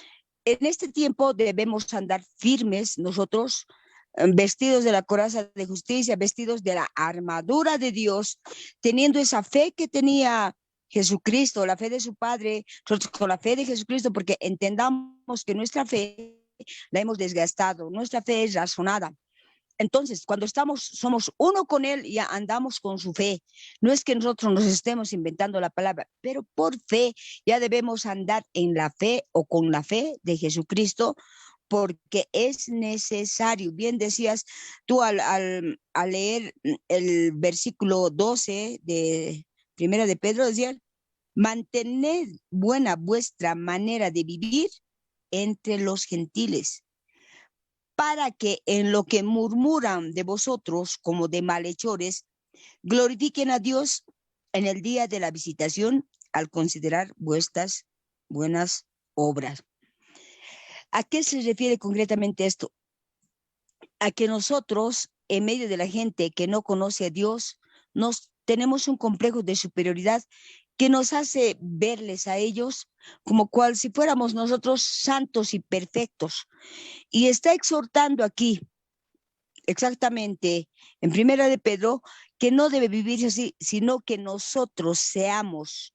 en este tiempo debemos andar firmes nosotros, vestidos de la coraza de justicia, vestidos de la armadura de Dios, teniendo esa fe que tenía Jesucristo, la fe de su Padre, con la fe de Jesucristo, porque entendamos que nuestra fe la hemos desgastado, nuestra fe es razonada. Entonces, cuando somos uno con Él y andamos con su fe. No es que nosotros nos estemos inventando la palabra, pero por fe ya debemos andar en la fe o con la fe de Jesucristo, porque es necesario. Bien decías tú al leer el versículo 12 de Primera de Pedro, decía, mantened buena vuestra manera de vivir entre los gentiles, para que en lo que murmuran de vosotros como de malhechores, glorifiquen a Dios en el día de la visitación al considerar vuestras buenas obras. ¿A qué se refiere concretamente esto? A que nosotros, en medio de la gente que no conoce a Dios, tenemos un complejo de superioridad que nos hace verles a ellos como cual si fuéramos nosotros santos y perfectos. Y está exhortando aquí, exactamente, en Primera de Pedro, que no debe vivirse así, sino que nosotros seamos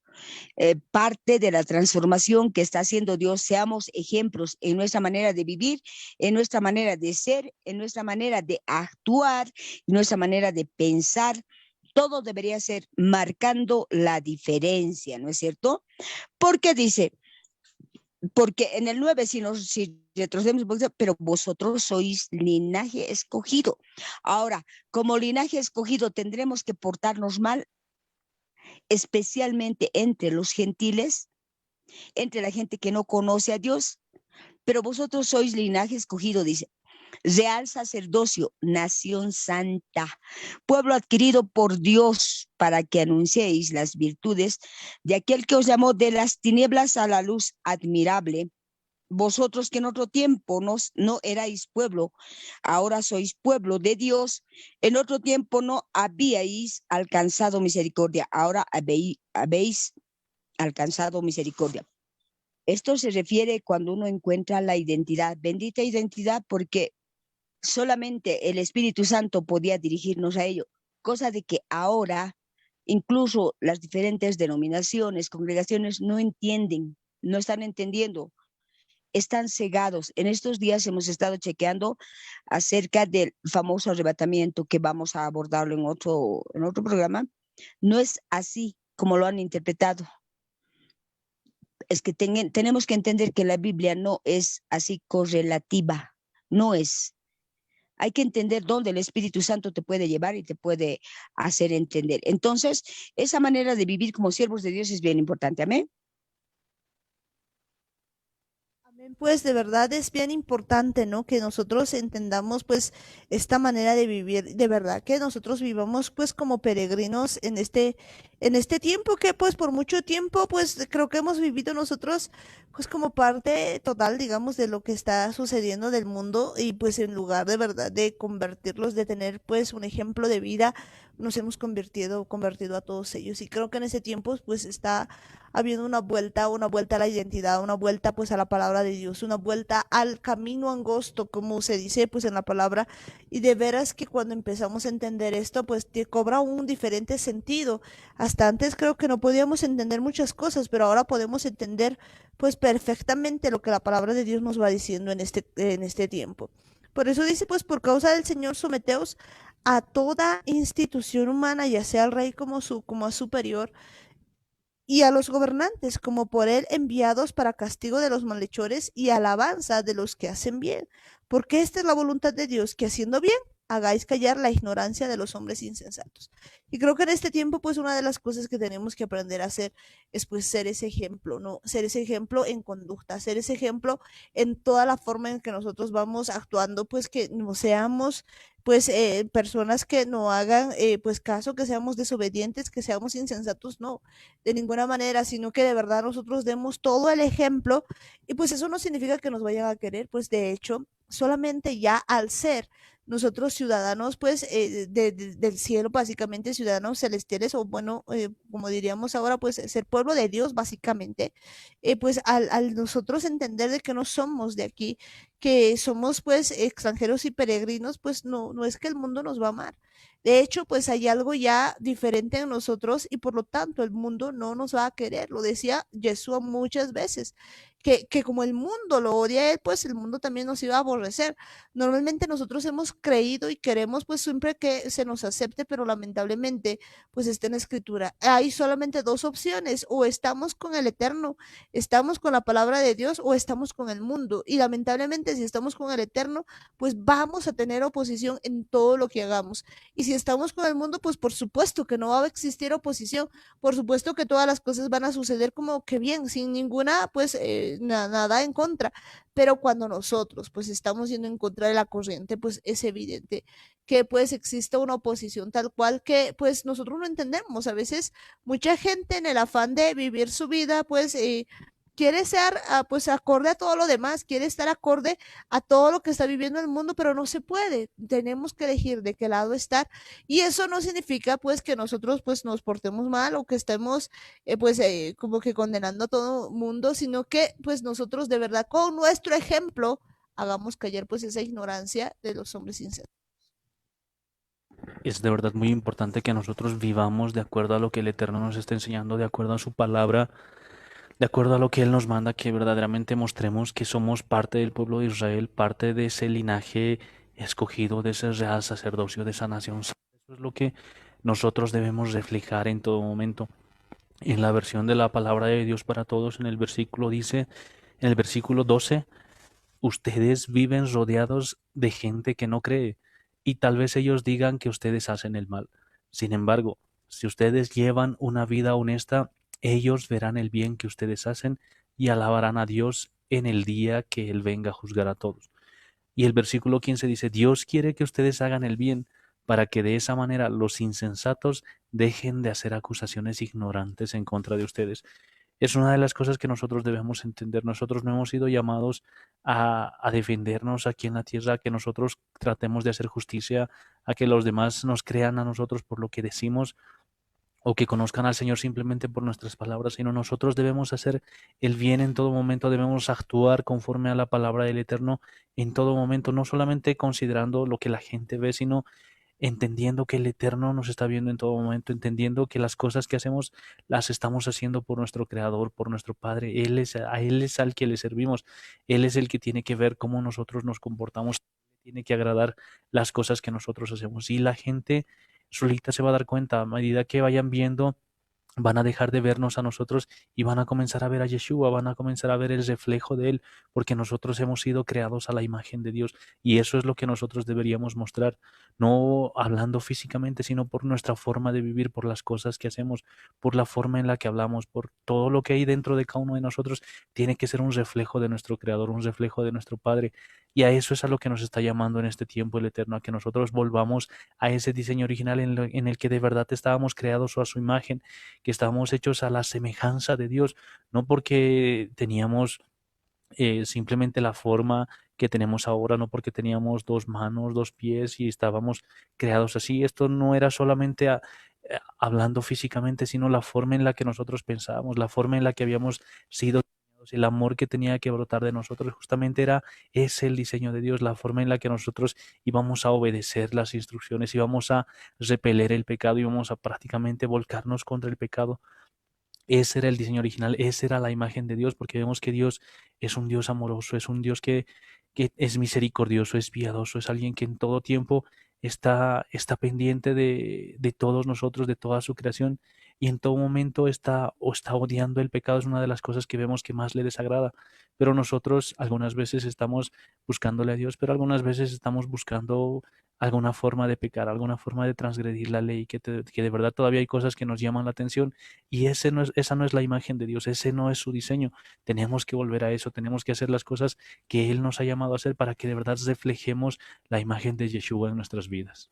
parte de la transformación que está haciendo Dios, seamos ejemplos en nuestra manera de vivir, en nuestra manera de ser, en nuestra manera de actuar, en nuestra manera de pensar. Todo debería ser marcando la diferencia, ¿no es cierto? Porque dice, porque en el 9, si retrocedemos, pero vosotros sois linaje escogido. Ahora, como linaje escogido, tendremos que portarnos mal, especialmente entre los gentiles, entre la gente que no conoce a Dios, pero vosotros sois linaje escogido, dice, real sacerdocio, nación santa, pueblo adquirido por Dios para que anunciéis las virtudes de aquel que os llamó de las tinieblas a la luz admirable. vosotros que en otro tiempo no erais pueblo, ahora sois pueblo de Dios, en otro tiempo no habíais alcanzado misericordia, ahora habéis alcanzado misericordia. Esto se refiere cuando uno encuentra la identidad, bendita identidad, porque solamente el Espíritu Santo podía dirigirnos a ello, cosa de que ahora incluso las diferentes denominaciones, congregaciones no entienden, no están entendiendo, están cegados. En estos días hemos estado chequeando acerca del famoso arrebatamiento que vamos a abordarlo en otro programa. No es así como lo han interpretado. Es que tenemos que entender que la Biblia no es así correlativa, no es. Hay que entender dónde el Espíritu Santo te puede llevar y te puede hacer entender. Entonces, esa manera de vivir como siervos de Dios es bien importante. Amén. Amén. Pues de verdad es bien importante, ¿no? Que nosotros entendamos pues esta manera de vivir, de verdad, que nosotros vivamos pues como peregrinos en este tiempo que pues por mucho tiempo pues creo que hemos vivido nosotros pues como parte total, digamos, de lo que está sucediendo del mundo y pues en lugar de verdad de convertirlos, de tener pues un ejemplo de vida, nos hemos convertido a todos ellos. Y creo que en ese tiempo pues está habiendo una vuelta a la identidad, una vuelta pues a la palabra de Dios, una vuelta al camino angosto, como se dice pues en la palabra, y de veras que cuando empezamos a entender esto pues te cobra un diferente sentido. Hasta antes creo que no podíamos entender muchas cosas, pero ahora podemos entender pues perfectamente lo que la palabra de Dios nos va diciendo en este tiempo. Por eso dice, pues por causa del Señor, someteos a toda institución humana, ya sea al rey como a superior, y a los gobernantes como por él enviados para castigo de los malhechores y alabanza de los que hacen bien, porque esta es la voluntad de Dios, que haciendo bien hagáis callar la ignorancia de los hombres insensatos. Y creo que en este tiempo, pues una de las cosas que tenemos que aprender a hacer es pues ser ese ejemplo, ¿no? Ser ese ejemplo en conducta, ser ese ejemplo en toda la forma en que nosotros vamos actuando, pues que no seamos pues personas que no hagan pues caso, que seamos desobedientes, que seamos insensatos, no, de ninguna manera, sino que de verdad nosotros demos todo el ejemplo y pues eso no significa que nos vayan a querer, pues de hecho, solamente ya al ser nosotros ciudadanos pues del cielo, básicamente ciudadanos celestiales o bueno, como diríamos ahora, pues ser pueblo de Dios básicamente, pues al nosotros entender de que no somos de aquí, que somos pues extranjeros y peregrinos, pues no es que el mundo nos va a amar. De hecho, pues hay algo ya diferente en nosotros y por lo tanto el mundo no nos va a querer. Lo decía Jesús muchas veces, que como el mundo lo odia a él, pues el mundo también nos iba a aborrecer. Normalmente nosotros hemos creído y queremos pues siempre que se nos acepte, pero lamentablemente pues está en la escritura. Hay solamente dos opciones, o estamos con el Eterno, estamos con la palabra de Dios o estamos con el mundo. Y lamentablemente si estamos con el Eterno, pues vamos a tener oposición en todo lo que hagamos. Y si estamos con el mundo, pues por supuesto que no va a existir oposición, por supuesto que todas las cosas van a suceder como que bien, sin ninguna, pues nada en contra. Pero cuando nosotros pues estamos yendo en contra de la corriente, pues es evidente que pues existe una oposición tal cual que pues nosotros no entendemos. A veces mucha gente en el afán de vivir su vida, pues quiere ser pues acorde a todo lo demás, quiere estar acorde a todo lo que está viviendo el mundo, pero no se puede. Tenemos que elegir de qué lado estar y eso no significa pues que nosotros pues nos portemos mal o que estemos pues como que condenando a todo mundo, sino que pues nosotros de verdad con nuestro ejemplo hagamos callar pues esa ignorancia de los hombres sinceros. Es de verdad muy importante que nosotros vivamos de acuerdo a lo que el Eterno nos está enseñando, de acuerdo a su palabra, de acuerdo a lo que Él nos manda, que verdaderamente mostremos que somos parte del pueblo de Israel, parte de ese linaje escogido, de ese real sacerdocio, de esa nación. Eso es lo que nosotros debemos reflejar en todo momento. En la versión de la palabra de Dios para todos, en el versículo dice, en el versículo 12, ustedes viven rodeados de gente que no cree y tal vez ellos digan que ustedes hacen el mal. Sin embargo, si ustedes llevan una vida honesta, ellos verán el bien que ustedes hacen y alabarán a Dios en el día que Él venga a juzgar a todos. Y el versículo 15 dice, Dios quiere que ustedes hagan el bien para que de esa manera los insensatos dejen de hacer acusaciones ignorantes en contra de ustedes. Es una de las cosas que nosotros debemos entender. Nosotros no hemos sido llamados a defendernos aquí en la tierra, a que nosotros tratemos de hacer justicia, a que los demás nos crean a nosotros por lo que decimos o que conozcan al Señor simplemente por nuestras palabras, sino nosotros debemos hacer el bien en todo momento, debemos actuar conforme a la palabra del Eterno en todo momento, no solamente considerando lo que la gente ve, sino entendiendo que el Eterno nos está viendo en todo momento, entendiendo que las cosas que hacemos las estamos haciendo por nuestro Creador, por nuestro Padre. A Él es al que le servimos. Él es el que tiene que ver cómo nosotros nos comportamos, tiene que agradar las cosas que nosotros hacemos. Y la gente solita se va a dar cuenta a medida que vayan viendo. Van a dejar de vernos a nosotros y van a comenzar a ver a Yeshua, van a comenzar a ver el reflejo de Él, porque nosotros hemos sido creados a la imagen de Dios y eso es lo que nosotros deberíamos mostrar, no hablando físicamente, sino por nuestra forma de vivir, por las cosas que hacemos, por la forma en la que hablamos, por todo lo que hay dentro de cada uno de nosotros, tiene que ser un reflejo de nuestro Creador, un reflejo de nuestro Padre. Y a eso es a lo que nos está llamando en este tiempo el Eterno, a que nosotros volvamos a ese diseño original en el que de verdad estábamos creados a su imagen, que estábamos hechos a la semejanza de Dios, no porque teníamos simplemente la forma que tenemos ahora, no porque teníamos dos manos, dos pies y estábamos creados así. Esto no era solamente hablando físicamente, sino la forma en la que nosotros pensábamos, la forma en la que habíamos sido creados, el amor que tenía que brotar de nosotros, justamente es el diseño de Dios, la forma en la que nosotros íbamos a obedecer las instrucciones, íbamos a repeler el pecado, íbamos a prácticamente volcarnos contra el pecado. Ese era el diseño original, esa era la imagen de Dios, porque vemos que Dios es un Dios amoroso, es un Dios que es misericordioso, es piadoso, es alguien que en todo tiempo está pendiente de todos nosotros, de toda su creación, y en todo momento está odiando el pecado, es una de las cosas que vemos que más le desagrada. Pero nosotros algunas veces estamos buscándole a Dios, pero algunas veces estamos buscando alguna forma de pecar, alguna forma de transgredir la ley, que de verdad todavía hay cosas que nos llaman la atención y esa no es la imagen de Dios, ese no es su diseño. Tenemos que volver a eso, tenemos que hacer las cosas que Él nos ha llamado a hacer para que de verdad reflejemos la imagen de Yeshua en nuestras vidas.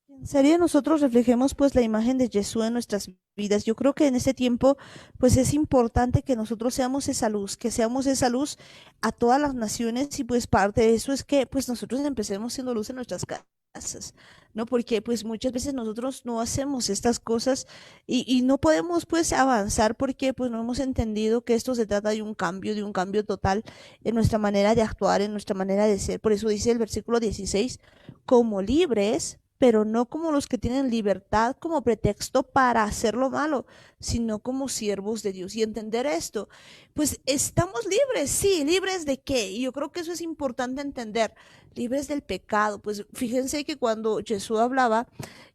En serio, nosotros reflejemos pues la imagen de Jesús en nuestras vidas. Yo creo que en este tiempo pues es importante que nosotros seamos esa luz, que seamos esa luz a todas las naciones y pues parte de eso es que pues nosotros empecemos siendo luz en nuestras casas, ¿no? Porque pues muchas veces nosotros no hacemos estas cosas y no podemos pues avanzar porque pues no hemos entendido que esto se trata de un cambio total en nuestra manera de actuar, en nuestra manera de ser. Por eso dice el versículo 16, como libres, pero no como los que tienen libertad como pretexto para hacer lo malo, sino como siervos de Dios. Y entender esto, pues estamos libres, sí, libres de qué. Y yo creo que eso es importante entender, libres del pecado. Pues fíjense que cuando Jesús hablaba,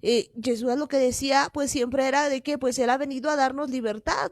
Jesús lo que decía, pues siempre era de que pues Él ha venido a darnos libertad,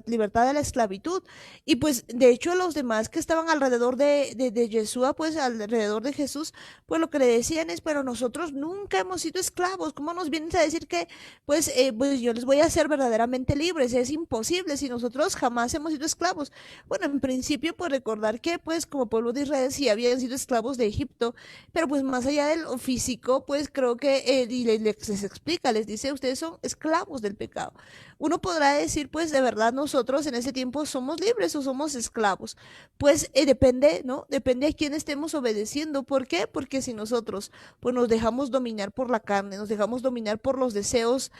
libertad de la esclavitud. Y pues de hecho los demás que estaban alrededor de Jesús, pues alrededor de Jesús, pues lo que le decían es, pero nosotros nunca hemos sido esclavos, ¿cómo nos vienes a decir que pues yo les voy a hacer verdaderamente libres? Es imposible si nosotros jamás hemos sido esclavos. Bueno, en principio pues recordar que pues como pueblo de Israel sí habían sido esclavos de Egipto, pero pues más allá de lo físico, pues creo que y les explica, les dice, ustedes son esclavos del pecado. Uno podrá decir, pues de verdad nosotros en ese tiempo somos libres o somos esclavos. Pues depende, ¿no? Depende a quién estemos obedeciendo. ¿Por qué? Porque si nosotros pues nos dejamos dominar por la carne, nos dejamos dominar por los deseos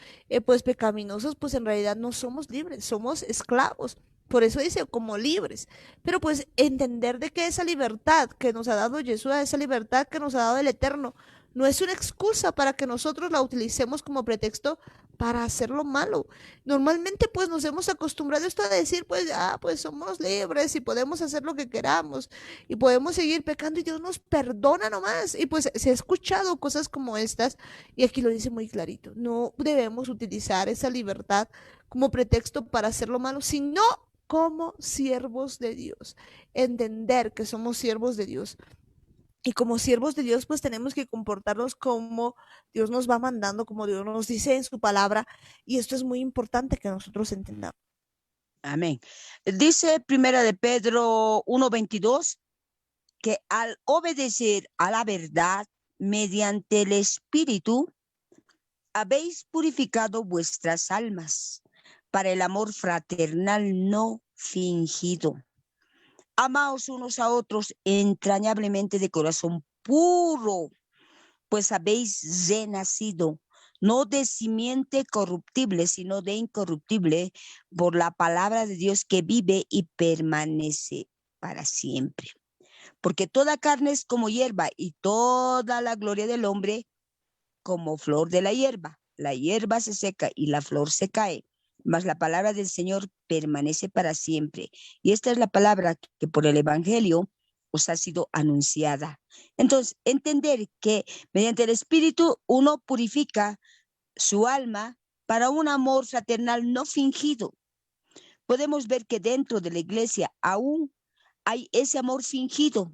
pues pecaminosos, pues en realidad no somos libres, somos esclavos. Por eso dice como libres. Pero pues entender de que esa libertad que nos ha dado Jesús, esa libertad que nos ha dado el Eterno, no es una excusa para que nosotros la utilicemos como pretexto para hacer lo malo. Normalmente pues nos hemos acostumbrado esto a decir pues pues somos libres y podemos hacer lo que queramos y podemos seguir pecando y Dios nos perdona nomás. Y pues se ha escuchado cosas como estas y aquí lo dice muy clarito. No debemos utilizar esa libertad como pretexto para hacer lo malo, sino como siervos de Dios. Entender que somos siervos de Dios. Y como siervos de Dios, pues tenemos que comportarnos como Dios nos va mandando, como Dios nos dice en su palabra. Y esto es muy importante que nosotros entendamos. Amén. Dice Primera de Pedro 1:22 que al obedecer a la verdad mediante el Espíritu, habéis purificado vuestras almas para el amor fraternal no fingido. Amaos unos a otros entrañablemente de corazón puro, pues habéis renacido, no de simiente corruptible, sino de incorruptible, por la palabra de Dios que vive y permanece para siempre. Porque toda carne es como hierba y toda la gloria del hombre como flor de la hierba. La hierba se seca y la flor se cae, mas la palabra del Señor permanece para siempre. Y esta es la palabra que por el Evangelio os ha sido anunciada. Entonces, entender que mediante el Espíritu uno purifica su alma para un amor fraternal no fingido. Podemos ver que dentro de la iglesia aún hay ese amor fingido.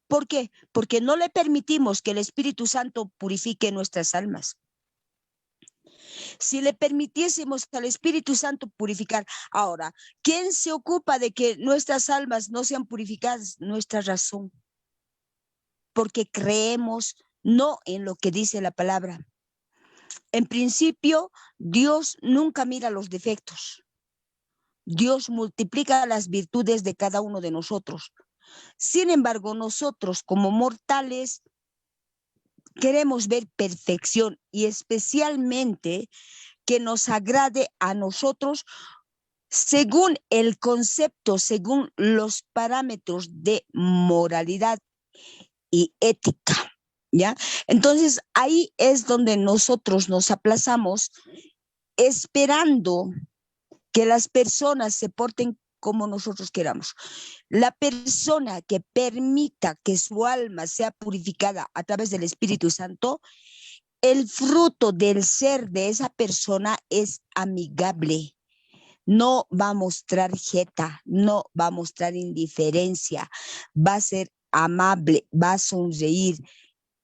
¿Por qué? Porque no le permitimos que el Espíritu Santo purifique nuestras almas. Si le permitiésemos al Espíritu Santo purificar, ahora, ¿quién se ocupa de que nuestras almas no sean purificadas? Nuestra razón. Porque creemos no en lo que dice la palabra. En principio, Dios nunca mira los defectos. Dios multiplica las virtudes de cada uno de nosotros. Sin embargo, nosotros como mortales queremos ver perfección y especialmente que nos agrade a nosotros según el concepto, según los parámetros de moralidad y ética, ¿ya? Entonces, ahí es donde nosotros nos aplazamos esperando que las personas se porten como nosotros queramos. La persona que permita que su alma sea purificada a través del Espíritu Santo, el fruto del ser de esa persona es amigable. No va a mostrar jeta, no va a mostrar indiferencia, va a ser amable, va a sonreír.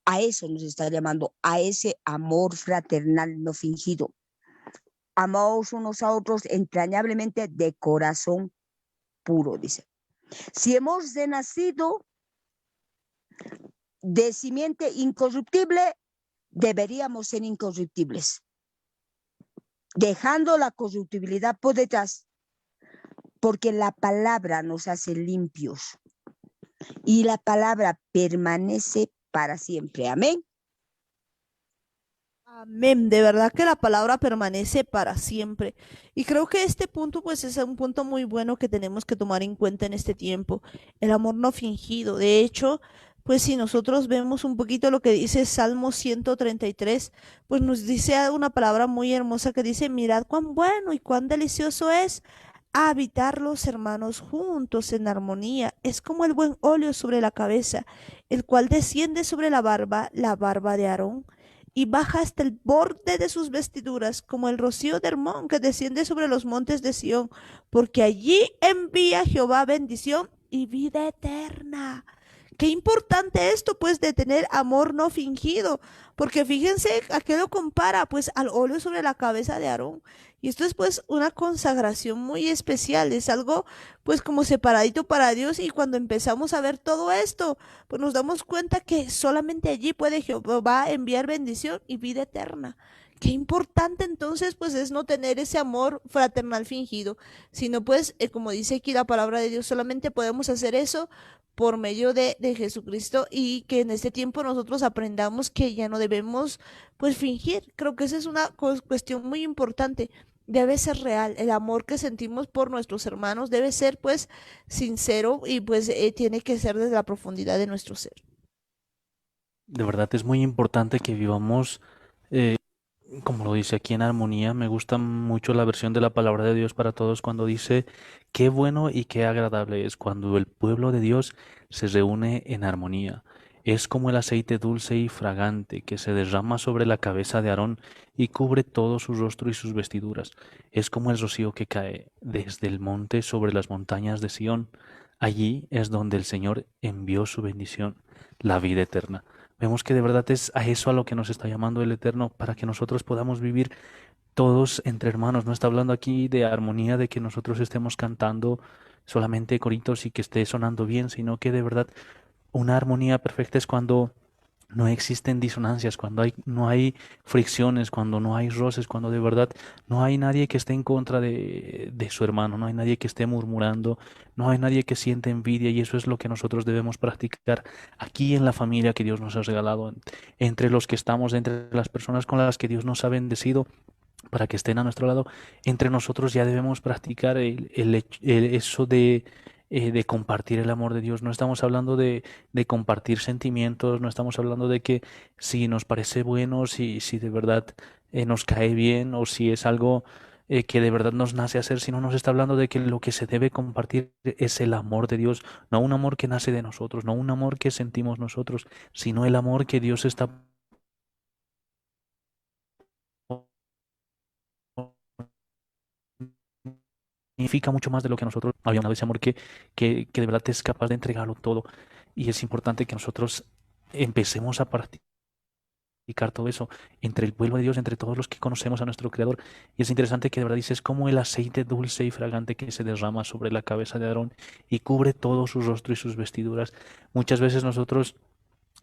A eso nos está llamando, a ese amor fraternal no fingido. Amaos unos a otros entrañablemente de corazón puro, dice. Si hemos renacido de simiente incorruptible, deberíamos ser incorruptibles, dejando la corruptibilidad por detrás, porque la palabra nos hace limpios y la palabra permanece para siempre. Amén. Amén, de verdad que la palabra permanece para siempre. Y creo que este punto pues es un punto muy bueno que tenemos que tomar en cuenta en este tiempo, el amor no fingido. De hecho, pues si nosotros vemos un poquito lo que dice Salmo 133, pues nos dice una palabra muy hermosa que dice, mirad cuán bueno y cuán delicioso es habitar los hermanos juntos en armonía. Es como el buen óleo sobre la cabeza, el cual desciende sobre la barba de Aarón y baja hasta el borde de sus vestiduras, como el rocío de Hermón que desciende sobre los montes de Sión, porque allí envía Jehová bendición y vida eterna. Qué importante esto, pues, de tener amor no fingido, porque fíjense a qué lo compara, pues, al óleo sobre la cabeza de Aarón. Y esto es, pues, una consagración muy especial, es algo, pues, como separadito para Dios. Y cuando empezamos a ver todo esto, pues nos damos cuenta que solamente allí puede Jehová enviar bendición y vida eterna. Qué importante entonces pues es no tener ese amor fraternal fingido, sino pues como dice aquí la palabra de Dios, solamente podemos hacer eso por medio de Jesucristo, y que en este tiempo nosotros aprendamos que ya no debemos pues fingir. Creo que esa es una cuestión muy importante. Debe ser real, el amor que sentimos por nuestros hermanos debe ser pues sincero y pues tiene que ser desde la profundidad de nuestro ser. De verdad es muy importante que vivamos, eh, como lo dice aquí, en armonía. Me gusta mucho la versión de la palabra de Dios para todos cuando dice, qué bueno y qué agradable es cuando el pueblo de Dios se reúne en armonía. Es como el aceite dulce y fragante que se derrama sobre la cabeza de Aarón y cubre todo su rostro y sus vestiduras. Es como el rocío que cae desde el monte sobre las montañas de Sión. Allí es donde el Señor envió su bendición, la vida eterna. Vemos que de verdad es a eso a lo que nos está llamando el Eterno, para que nosotros podamos vivir todos entre hermanos. No está hablando aquí de armonía, de que nosotros estemos cantando solamente coritos y que esté sonando bien, sino que de verdad una armonía perfecta es cuando no existen disonancias, cuando no hay fricciones, cuando no hay roces, cuando de verdad no hay nadie que esté en contra de su hermano, no hay nadie que esté murmurando, no hay nadie que siente envidia y eso es lo que nosotros debemos practicar aquí en la familia que Dios nos ha regalado, entre los que estamos, entre las personas con las que Dios nos ha bendecido para que estén a nuestro lado, entre nosotros ya debemos practicar eso de compartir el amor de Dios. No estamos hablando de compartir sentimientos, no estamos hablando de que si nos parece bueno, si de verdad nos cae bien o si es algo que de verdad nos nace hacer, sino nos está hablando de que lo que se debe compartir es el amor de Dios, no un amor que nace de nosotros, no un amor que sentimos nosotros, sino el amor que Dios está significa mucho más de lo que nosotros habíamos dado, ese amor que de verdad es capaz de entregarlo todo. Y es importante que nosotros empecemos a practicar todo eso entre el pueblo de Dios, entre todos los que conocemos a nuestro Creador. Y es interesante que de verdad dice, es como el aceite dulce y fragante que se derrama sobre la cabeza de Aarón y cubre todo su rostro y sus vestiduras. Muchas veces nosotros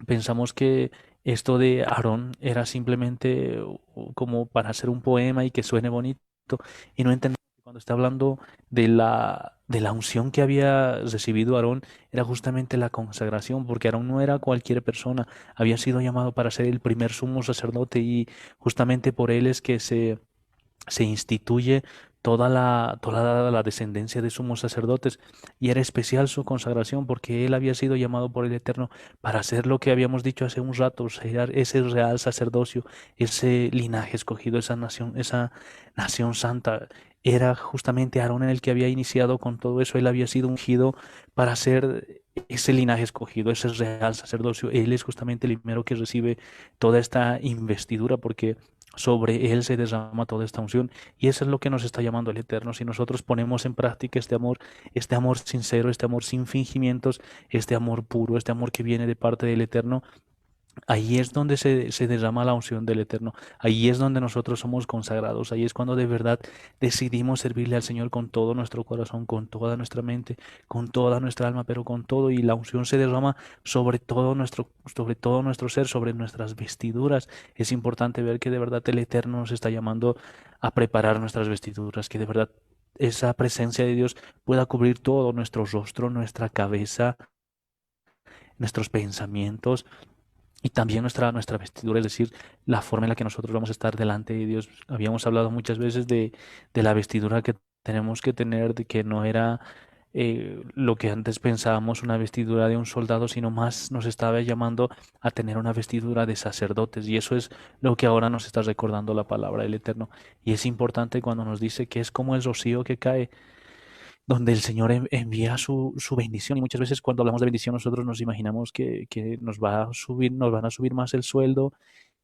pensamos que esto de Aarón era simplemente como para hacer un poema y que suene bonito y no entendemos que cuando está hablando de la unción que había recibido Aarón era justamente la consagración, porque Aarón no era cualquier persona, había sido llamado para ser el primer sumo sacerdote y justamente por él es que se instituye toda la descendencia de sumos sacerdotes y era especial su consagración porque él había sido llamado por el Eterno para hacer lo que habíamos dicho hace un rato, ser ese real sacerdocio, ese linaje escogido, esa nación santa. Era justamente Aarón en el que había iniciado con todo eso, él había sido ungido para ser ese linaje escogido, ese real sacerdocio. Él es justamente el primero que recibe toda esta investidura porque sobre él se derrama toda esta unción y eso es lo que nos está llamando el Eterno. Si nosotros ponemos en práctica este amor sincero, este amor sin fingimientos, este amor puro, este amor que viene de parte del Eterno, ahí es donde se derrama la unción del Eterno. Ahí es donde nosotros somos consagrados. Ahí es cuando de verdad decidimos servirle al Señor con todo nuestro corazón, con toda nuestra mente, con toda nuestra alma, pero con todo. Y la unción se derrama sobre todo nuestro ser, sobre nuestras vestiduras. Es importante ver que de verdad el Eterno nos está llamando a preparar nuestras vestiduras, que de verdad esa presencia de Dios pueda cubrir todo nuestro rostro, nuestra cabeza, nuestros pensamientos y también nuestra vestidura, es decir, la forma en la que nosotros vamos a estar delante de Dios. Habíamos hablado muchas veces de la vestidura que tenemos que tener, de que no era lo que antes pensábamos una vestidura de un soldado, sino más nos estaba llamando a tener una vestidura de sacerdotes. Y eso es lo que ahora nos está recordando la palabra del Eterno. Y es importante cuando nos dice que es como el rocío que cae donde el Señor envía su bendición. Y muchas veces cuando hablamos de bendición nosotros nos imaginamos que nos van a subir más el sueldo,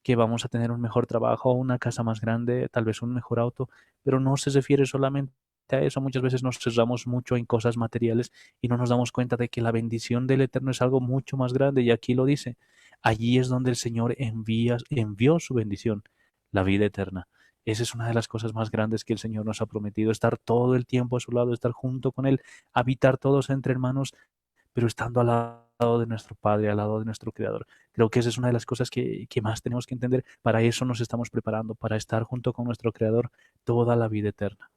que vamos a tener un mejor trabajo, una casa más grande, tal vez un mejor auto, pero no se refiere solamente a eso. Muchas veces nos cerramos mucho en cosas materiales y no nos damos cuenta de que la bendición del Eterno es algo mucho más grande y aquí lo dice. Allí es donde el Señor envió su bendición, la vida eterna. Esa es una de las cosas más grandes que el Señor nos ha prometido, estar todo el tiempo a su lado, estar junto con Él, habitar todos entre hermanos, pero estando al lado de nuestro Padre, al lado de nuestro Creador. Creo que esa es una de las cosas que más tenemos que entender. Para eso nos estamos preparando, para estar junto con nuestro Creador toda la vida eterna.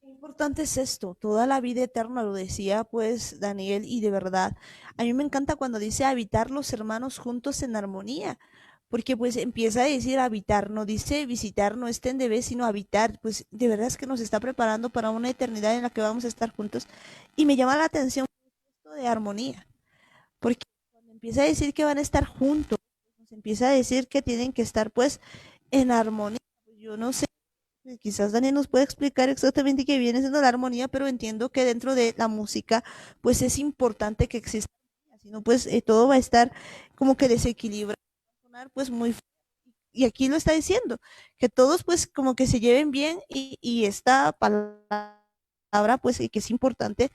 Qué importante es esto, toda la vida eterna, lo decía pues Daniel, y de verdad, a mí me encanta cuando dice habitar los hermanos juntos en armonía, porque pues empieza a decir habitar, no dice visitar, no estén de vez, sino habitar, pues de verdad es que nos está preparando para una eternidad en la que vamos a estar juntos, y me llama la atención esto de armonía, porque cuando empieza a decir que van a estar juntos, nos empieza a decir que tienen que estar pues en armonía, pues, yo no sé. Quizás Daniel nos puede explicar exactamente qué viene siendo la armonía, pero entiendo que dentro de la música, pues es importante que exista armonía, si no, pues todo va a estar como que desequilibrado, va a sonar pues muy y aquí lo está diciendo, que todos pues como que se lleven bien y esta palabra pues y que es importante.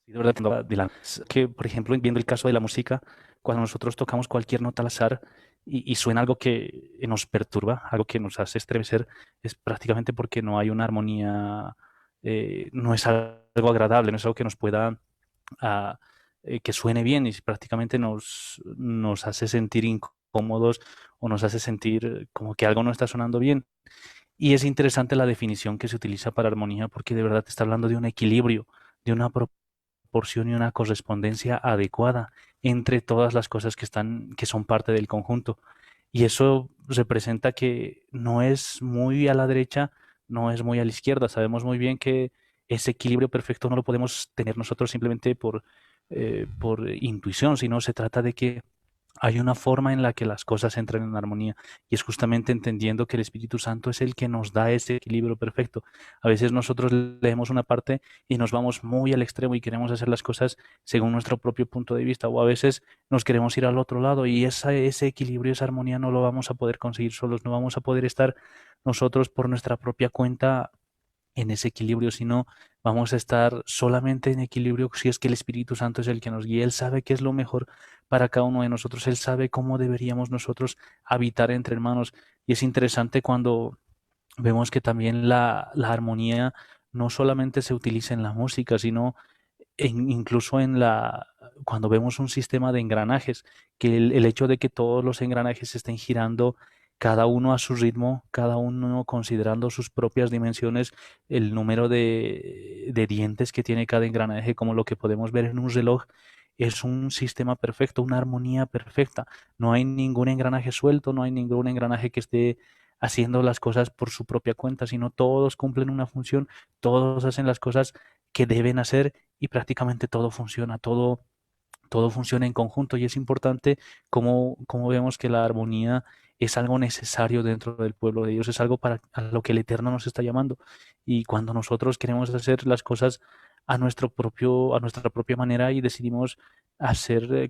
Sí, de verdad, que, por ejemplo, viendo el caso de la música, cuando nosotros tocamos cualquier nota al azar y suena algo que nos perturba, algo que nos hace estremecer, es prácticamente porque no hay una armonía, no es algo agradable, no es algo que nos pueda, ah, que suene bien y prácticamente nos hace sentir incómodos o nos hace sentir como que algo no está sonando bien. Y es interesante la definición que se utiliza para armonía porque de verdad te está hablando de un equilibrio, de una proporción y una correspondencia adecuada entre todas las cosas que son parte del conjunto. Y eso representa que no es muy a la derecha, no es muy a la izquierda. Sabemos muy bien que ese equilibrio perfecto no lo podemos tener nosotros simplemente por intuición, sino se trata de que hay una forma en la que las cosas entran en armonía y es justamente entendiendo que el Espíritu Santo es el que nos da ese equilibrio perfecto. A veces nosotros leemos una parte y nos vamos muy al extremo y queremos hacer las cosas según nuestro propio punto de vista, o a veces nos queremos ir al otro lado y ese equilibrio, esa armonía no lo vamos a poder conseguir solos, no vamos a poder estar nosotros por nuestra propia cuenta en ese equilibrio, sino vamos a estar solamente en equilibrio si es que el Espíritu Santo es el que nos guía. Él sabe qué es lo mejor para cada uno de nosotros. Él sabe cómo deberíamos nosotros habitar entre hermanos. Y es interesante cuando vemos que también la armonía no solamente se utiliza en la música, sino incluso cuando vemos un sistema de engranajes, que el hecho de que todos los engranajes estén girando cada uno a su ritmo, cada uno considerando sus propias dimensiones, el número de dientes que tiene cada engranaje, como lo que podemos ver en un reloj, es un sistema perfecto, una armonía perfecta. No hay ningún engranaje suelto, no hay ningún engranaje que esté haciendo las cosas por su propia cuenta, sino todos cumplen una función, todos hacen las cosas que deben hacer y prácticamente todo funciona, todo funciona en conjunto y es importante como vemos que la armonía es algo necesario dentro del pueblo de Dios, es algo a lo que el Eterno nos está llamando. Y cuando nosotros queremos hacer las cosas a nuestra propia manera y decidimos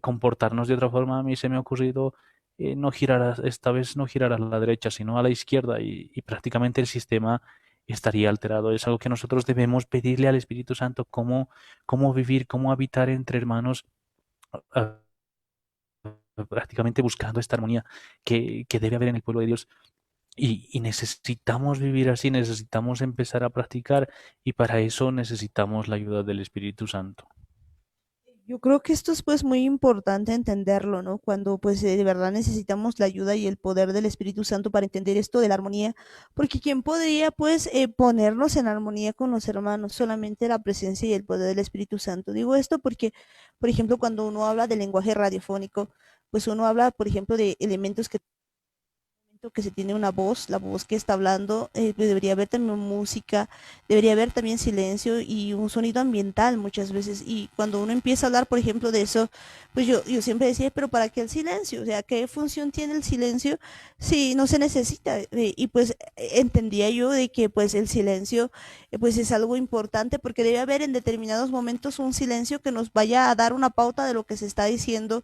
comportarnos de otra forma, a mí se me ha ocurrido no girar, esta vez no girar a la derecha, sino a la izquierda y prácticamente el sistema estaría alterado. Es algo que nosotros debemos pedirle al Espíritu Santo cómo vivir, cómo habitar entre hermanos ah, prácticamente buscando esta armonía que debe haber en el pueblo de Dios. Y necesitamos vivir así, necesitamos empezar a practicar y para eso necesitamos la ayuda del Espíritu Santo. Yo creo que esto es pues muy importante entenderlo, ¿no? Cuando pues de verdad necesitamos la ayuda y el poder del Espíritu Santo para entender esto de la armonía, porque ¿quién podría pues ponernos en armonía con los hermanos? Solamente la presencia y el poder del Espíritu Santo. Digo esto porque, por ejemplo, cuando uno habla del lenguaje radiofónico, pues uno habla, por ejemplo, de elementos que se tiene una voz, la voz que está hablando, pues debería haber también música, debería haber también silencio y un sonido ambiental muchas veces. Y cuando uno empieza a hablar, por ejemplo, de eso, pues yo siempre decía, pero ¿para qué el silencio? O sea, ¿qué función tiene el silencio si no se necesita? Y pues entendía yo de que pues el silencio pues es algo importante porque debe haber en determinados momentos un silencio que nos vaya a dar una pauta de lo que se está diciendo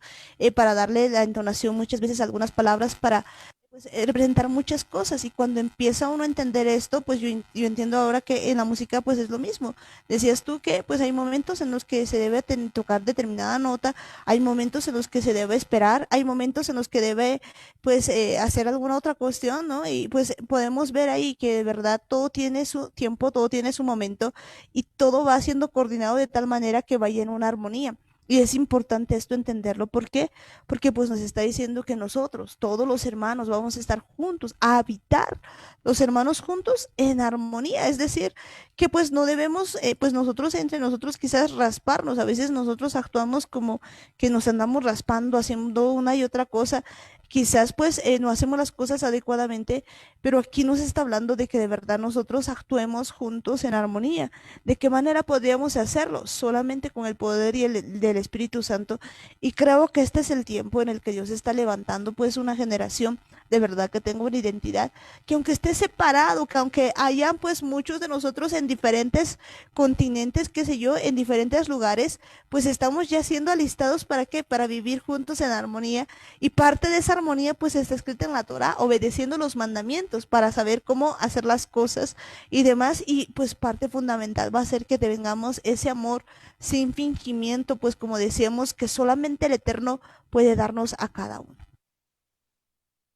para darle la entonación muchas veces a algunas palabras para pues, representar muchas cosas y cuando empieza uno a entender esto, pues yo entiendo ahora que en la música pues es lo mismo. Decías tú que pues hay momentos en los que se debe tocar determinada nota, hay momentos en los que se debe esperar, hay momentos en los que debe pues hacer alguna otra cuestión, ¿no? Y pues podemos ver ahí que de verdad todo tiene su tiempo, todo tiene su momento y todo va siendo coordinado de tal manera que vaya en una armonía. Y es importante esto entenderlo. ¿Por qué? Porque pues nos está diciendo que nosotros, todos los hermanos, vamos a estar juntos, a habitar los hermanos juntos en armonía. Es decir, que pues no debemos, pues nosotros entre nosotros quizás rasparnos. A veces nosotros actuamos como que nos andamos raspando, haciendo una y otra cosa. Quizás pues no hacemos las cosas adecuadamente, pero aquí nos está hablando de que de verdad nosotros actuemos juntos en armonía. ¿De qué manera podríamos hacerlo? Solamente con el poder del Espíritu Santo. Y creo que este es el tiempo en el que Dios está levantando pues una generación de verdad que tenga una identidad, que aunque esté separado, que aunque hayan pues muchos de nosotros en diferentes continentes, qué sé yo, en diferentes lugares, pues estamos ya siendo alistados para qué, para vivir juntos en armonía y parte de esa armonía pues está escrita en la Torah, obedeciendo los mandamientos para saber cómo hacer las cosas y demás. Y pues parte fundamental va a ser que tengamos ese amor sin fingimiento, pues como decíamos, que solamente el Eterno puede darnos a cada uno.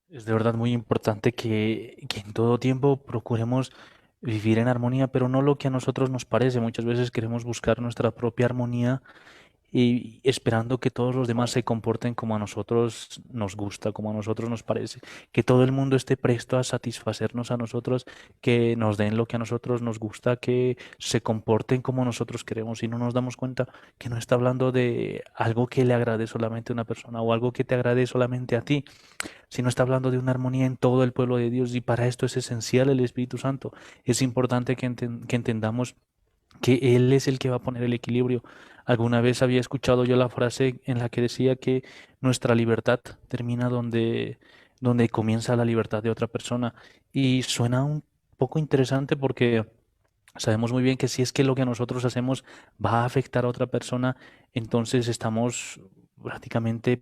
Es de verdad muy importante que en todo tiempo procuremos vivir en armonía, pero no lo que a nosotros nos parece. Muchas veces queremos buscar nuestra propia armonía y esperando que todos los demás se comporten como a nosotros nos gusta, como a nosotros nos parece, que todo el mundo esté presto a satisfacernos a nosotros, que nos den lo que a nosotros nos gusta, que se comporten como nosotros queremos y no nos damos cuenta que no está hablando de algo que le agrade solamente a una persona o algo que te agrade solamente a ti, sino está hablando de una armonía en todo el pueblo de Dios y para esto es esencial el Espíritu Santo. Es importante que entendamos que Él es el que va a poner el equilibrio. Alguna vez había escuchado yo la frase en la que decía que nuestra libertad termina donde comienza la libertad de otra persona. Y suena un poco interesante porque sabemos muy bien que si es que lo que nosotros hacemos va a afectar a otra persona, entonces estamos prácticamente,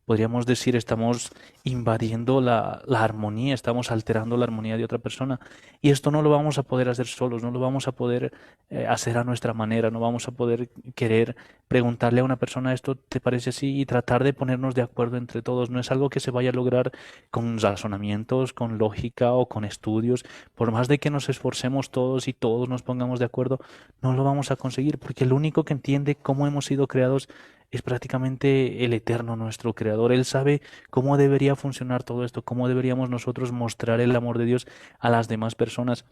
podríamos decir, estamos invadiendo la armonía, estamos alterando la armonía de otra persona. Y esto no lo vamos a poder hacer solos, no lo vamos a poder hacer a nuestra manera, no vamos a poder querer preguntarle a una persona esto te parece así y tratar de ponernos de acuerdo entre todos. No es algo que se vaya a lograr con razonamientos, con lógica o con estudios. Por más de que nos esforcemos todos y todos nos pongamos de acuerdo, no lo vamos a conseguir, porque el único que entiende cómo hemos sido creados es prácticamente el Eterno, nuestro Creador. Él sabe cómo debería funcionar todo esto, cómo deberíamos nosotros mostrar el amor de Dios a las demás personas.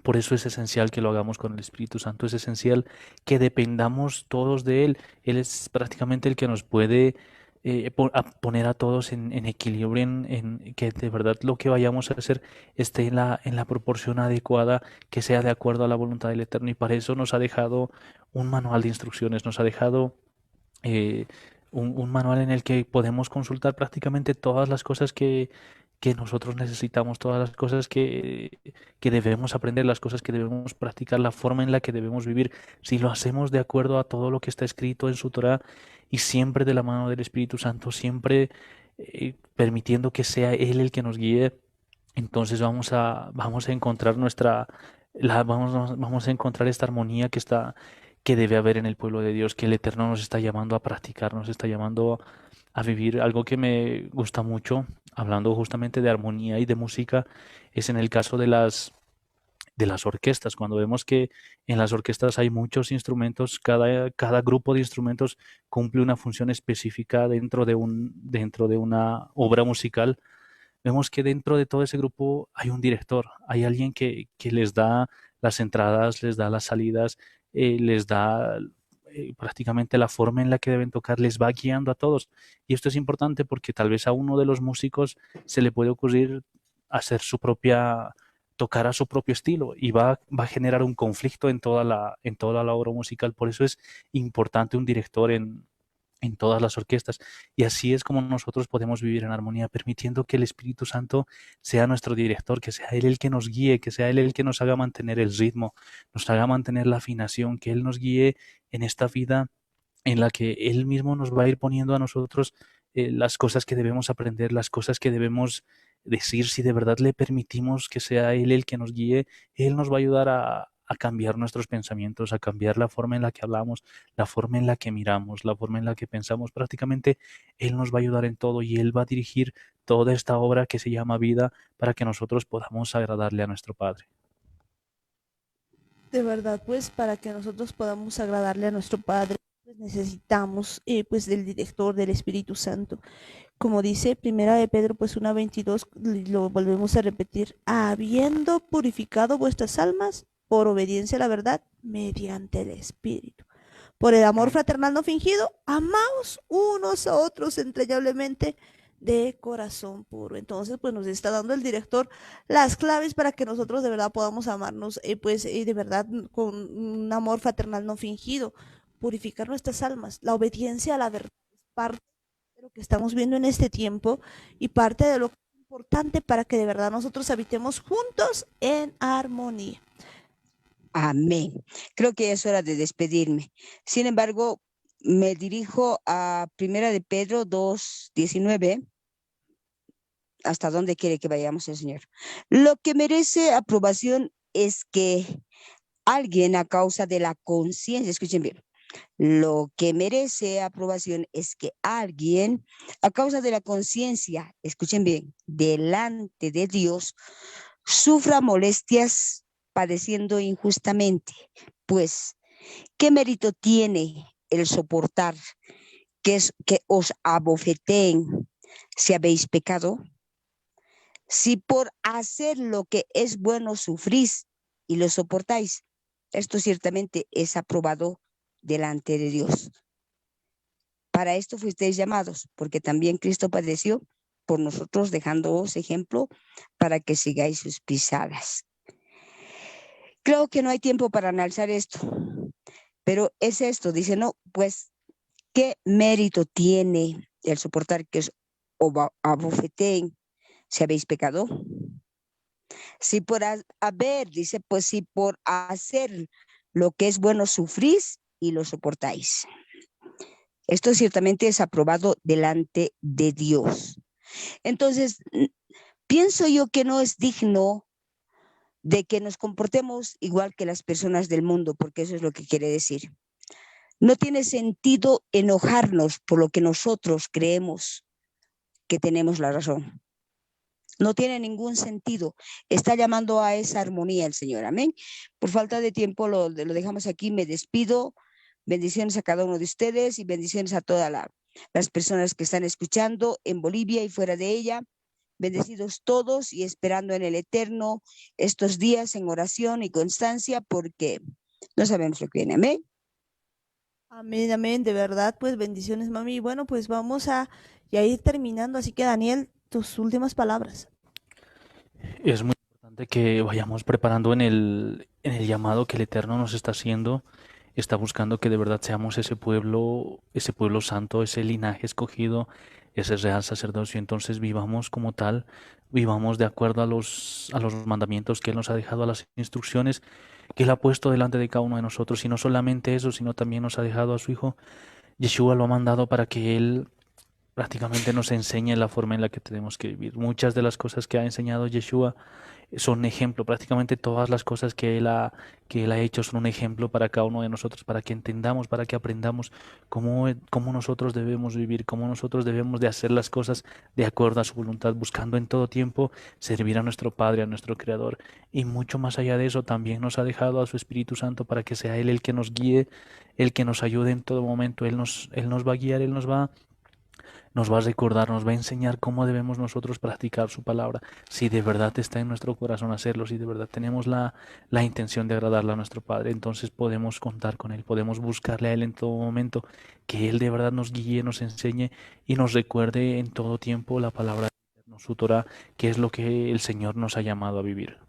Por eso es esencial que lo hagamos con el Espíritu Santo, es esencial que dependamos todos de Él. Él es prácticamente el que nos puede poner a todos en equilibrio, en que de verdad lo que vayamos a hacer esté en la proporción adecuada, que sea de acuerdo a la voluntad del Eterno. Y para eso nos ha dejado un manual de instrucciones, nos ha dejado eh, un manual en el que podemos consultar prácticamente todas las cosas que nosotros necesitamos, todas las cosas que debemos aprender, las cosas que debemos practicar, la forma en la que debemos vivir. Si lo hacemos de acuerdo a todo lo que está escrito en su Torá y siempre de la mano del Espíritu Santo, siempre permitiendo que sea Él el que nos guíe, entonces vamos a encontrar vamos a encontrar esta armonía que debe haber en el pueblo de Dios, que el Eterno nos está llamando a practicar, nos está llamando a vivir. Algo que me gusta mucho, hablando justamente de armonía y de música, es en el caso de las orquestas. Cuando vemos que en las orquestas hay muchos instrumentos, cada grupo de instrumentos cumple una función específica dentro de una obra musical. Vemos que dentro de todo ese grupo hay un director, hay alguien que les da las entradas, les da las salidas, les da prácticamente la forma en la que deben tocar, les va guiando a todos. Y esto es importante porque tal vez a uno de los músicos se le puede ocurrir hacer tocar a su propio estilo y va a generar un conflicto en toda la obra musical. Por eso es importante un director en todas las orquestas. Y así es como nosotros podemos vivir en armonía, permitiendo que el Espíritu Santo sea nuestro director, que sea Él el que nos guíe, que sea Él el que nos haga mantener el ritmo, nos haga mantener la afinación, que Él nos guíe en esta vida en la que Él mismo nos va a ir poniendo a nosotros las cosas que debemos aprender, las cosas que debemos decir. Si de verdad le permitimos que sea Él el que nos guíe, Él nos va a ayudar a cambiar nuestros pensamientos, a cambiar la forma en la que hablamos, la forma en la que miramos, la forma en la que pensamos. Prácticamente Él nos va a ayudar en todo y Él va a dirigir toda esta obra que se llama vida para que nosotros podamos agradarle a nuestro Padre. De verdad, pues para que nosotros podamos agradarle a nuestro Padre, pues necesitamos pues del director del Espíritu Santo. Como dice Primera de Pedro pues 1:22, lo volvemos a repetir, habiendo purificado vuestras almas por obediencia a la verdad mediante el Espíritu. Por el amor fraternal no fingido, amaos unos a otros entrañablemente de corazón puro. Entonces, pues nos está dando el director las claves para que nosotros de verdad podamos amarnos, de verdad con un amor fraternal no fingido, purificar nuestras almas. La obediencia a la verdad es parte de lo que estamos viendo en este tiempo y parte de lo que es importante para que de verdad nosotros habitemos juntos en armonía. Amén. Creo que es hora de despedirme. Sin embargo, me dirijo a Primera de Pedro 2:19 hasta dónde quiere que vayamos el Señor. Lo que merece aprobación es que alguien a causa de la conciencia, escuchen bien, lo que merece aprobación es que alguien a causa de la conciencia, escuchen bien, delante de Dios, sufra molestias padeciendo injustamente. Pues, ¿qué mérito tiene el soportar que os abofeteen si habéis pecado? Si por hacer lo que es bueno sufrís y lo soportáis, esto ciertamente es aprobado delante de Dios. Para esto fuisteis llamados, porque también Cristo padeció por nosotros, dejándoos ejemplo para que sigáis sus pisadas. Creo que no hay tiempo para analizar esto, pero es esto, dice, no, pues, ¿qué mérito tiene el soportar que os abofeteen si habéis pecado? Si por haber, dice, pues si por hacer lo que es bueno sufrís y lo soportáis. Esto ciertamente es aprobado delante de Dios. Entonces, pienso yo que no es digno de que nos comportemos igual que las personas del mundo, porque eso es lo que quiere decir. No tiene sentido enojarnos por lo que nosotros creemos que tenemos la razón. No tiene ningún sentido. Está llamando a esa armonía el Señor. Amén. Por falta de tiempo lo dejamos aquí. Me despido. Bendiciones a cada uno de ustedes y bendiciones a todas las personas que están escuchando en Bolivia y fuera de ella. Bendecidos todos y esperando en el Eterno estos días en oración y constancia, porque no sabemos lo que viene. Amén. Amén, amén, de verdad, pues bendiciones, mami. Y bueno, pues vamos a ya ir terminando, así que Daniel, tus últimas palabras. Es muy importante que vayamos preparando en el llamado que el Eterno nos está haciendo. Está buscando que de verdad seamos ese pueblo santo, ese linaje escogido, ese real sacerdocio. Entonces vivamos como tal, vivamos de acuerdo a los mandamientos que Él nos ha dejado, a las instrucciones que Él ha puesto delante de cada uno de nosotros. Y no solamente eso, sino también nos ha dejado a su Hijo. Yeshua lo ha mandado para que Él prácticamente nos enseñe la forma en la que tenemos que vivir. Muchas de las cosas que ha enseñado Yeshua son ejemplo, prácticamente todas las cosas que él ha hecho son un ejemplo para cada uno de nosotros, para que entendamos, para que aprendamos cómo nosotros debemos vivir, cómo nosotros debemos de hacer las cosas de acuerdo a su voluntad, buscando en todo tiempo servir a nuestro Padre, a nuestro Creador. Y mucho más allá de eso, también nos ha dejado a su Espíritu Santo para que sea Él el que nos guíe, el que nos ayude en todo momento. Él nos va a guiar, Él nos va a recordar, nos va a enseñar cómo debemos nosotros practicar su palabra, si de verdad está en nuestro corazón hacerlo, si de verdad tenemos la intención de agradarle a nuestro Padre, entonces podemos contar con Él, podemos buscarle a Él en todo momento, que Él de verdad nos guíe, nos enseñe y nos recuerde en todo tiempo la palabra de su Torah, que es lo que el Señor nos ha llamado a vivir.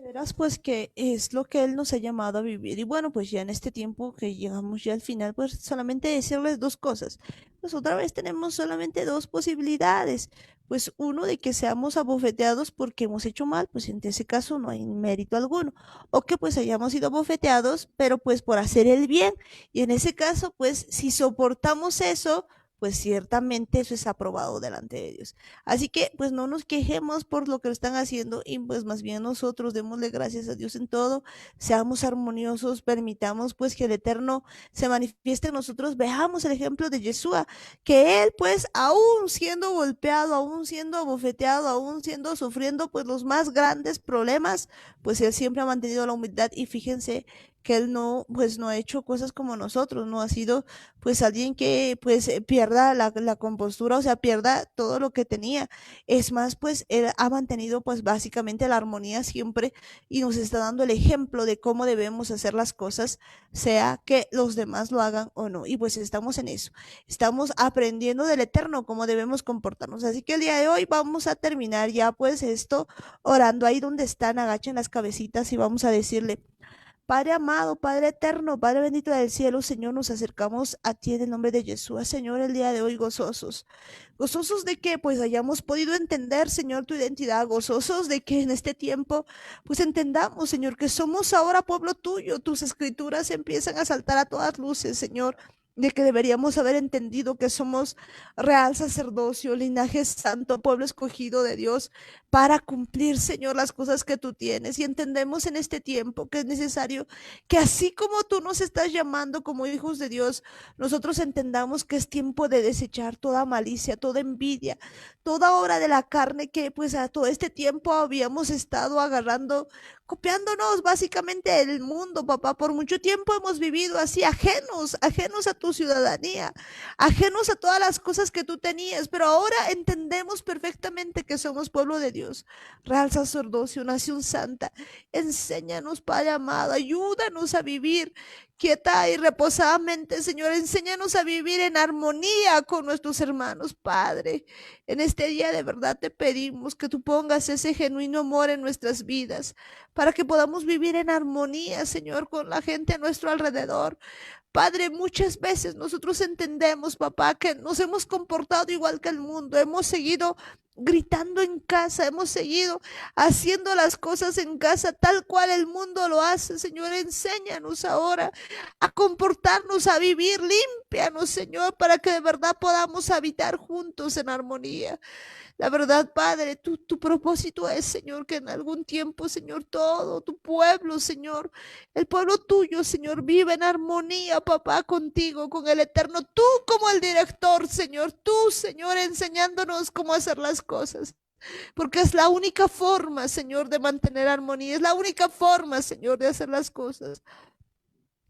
Verás pues que es lo que Él nos ha llamado a vivir. Y bueno, pues ya en este tiempo que llegamos ya al final, pues solamente decirles dos cosas. Pues otra vez tenemos solamente dos posibilidades. Pues uno de que seamos abofeteados porque hemos hecho mal, pues en ese caso no hay mérito alguno. O que pues hayamos sido abofeteados, pero pues por hacer el bien. Y en ese caso, pues si soportamos eso, pues ciertamente eso es aprobado delante de Dios. Así que pues no nos quejemos por lo que están haciendo y pues más bien nosotros démosle gracias a Dios en todo, seamos armoniosos, permitamos pues que el Eterno se manifieste en nosotros, veamos el ejemplo de Yeshua, que él pues aún siendo golpeado, aún siendo abofeteado, aún siendo sufriendo pues los más grandes problemas, pues él siempre ha mantenido la humildad y fíjense que él no, pues no ha hecho cosas como nosotros, no ha sido pues alguien que pues pierda la compostura, o sea, pierda todo lo que tenía. Es más, pues él ha mantenido pues básicamente la armonía siempre y nos está dando el ejemplo de cómo debemos hacer las cosas, sea que los demás lo hagan o no. Y pues estamos en eso, estamos aprendiendo del Eterno cómo debemos comportarnos. Así que el día de hoy vamos a terminar ya pues esto orando ahí donde están, agachen las cabecitas y vamos a decirle: Padre amado, Padre eterno, Padre bendito del cielo, Señor, nos acercamos a ti en el nombre de Jesús, Señor, el día de hoy gozosos. Gozosos de que pues hayamos podido entender, Señor, tu identidad, gozosos de que en este tiempo pues entendamos, Señor, que somos ahora pueblo tuyo, tus escrituras empiezan a saltar a todas luces, Señor. de que deberíamos haber entendido que somos real sacerdocio, linaje santo, pueblo escogido de Dios para cumplir, Señor, las cosas que tú tienes. Y entendemos en este tiempo que es necesario que así como tú nos estás llamando como hijos de Dios, nosotros entendamos que es tiempo de desechar toda malicia, toda envidia, toda obra de la carne que pues a todo este tiempo habíamos estado agarrando, copiándonos básicamente del mundo, papá. Por mucho tiempo hemos vivido así, ajenos a tu ciudadanía, ajenos a todas las cosas que tú tenías, pero ahora entendemos perfectamente que somos pueblo de Dios, real sacerdocio, nación santa. Enséñanos, Padre amado, ayúdanos a vivir quieta y reposadamente, Señor. Enséñanos a vivir en armonía con nuestros hermanos, Padre. En este día de verdad te pedimos que tú pongas ese genuino amor en nuestras vidas para que podamos vivir en armonía, Señor, con la gente a nuestro alrededor. Padre, muchas veces nosotros entendemos, papá, que nos hemos comportado igual que el mundo, hemos seguido gritando en casa, hemos seguido haciendo las cosas en casa tal cual el mundo lo hace. Señor, enséñanos ahora a comportarnos, a vivir, límpianos, Señor, para que de verdad podamos habitar juntos en armonía. La verdad, Padre, tu propósito es, Señor, que en algún tiempo, Señor, todo tu pueblo, Señor, el pueblo tuyo, Señor, vive en armonía, papá, contigo, con el Eterno. Tú como el director, Señor, tú, Señor, enseñándonos cómo hacer las cosas. Porque es la única forma, Señor, de mantener armonía. Es la única forma, Señor, de hacer las cosas.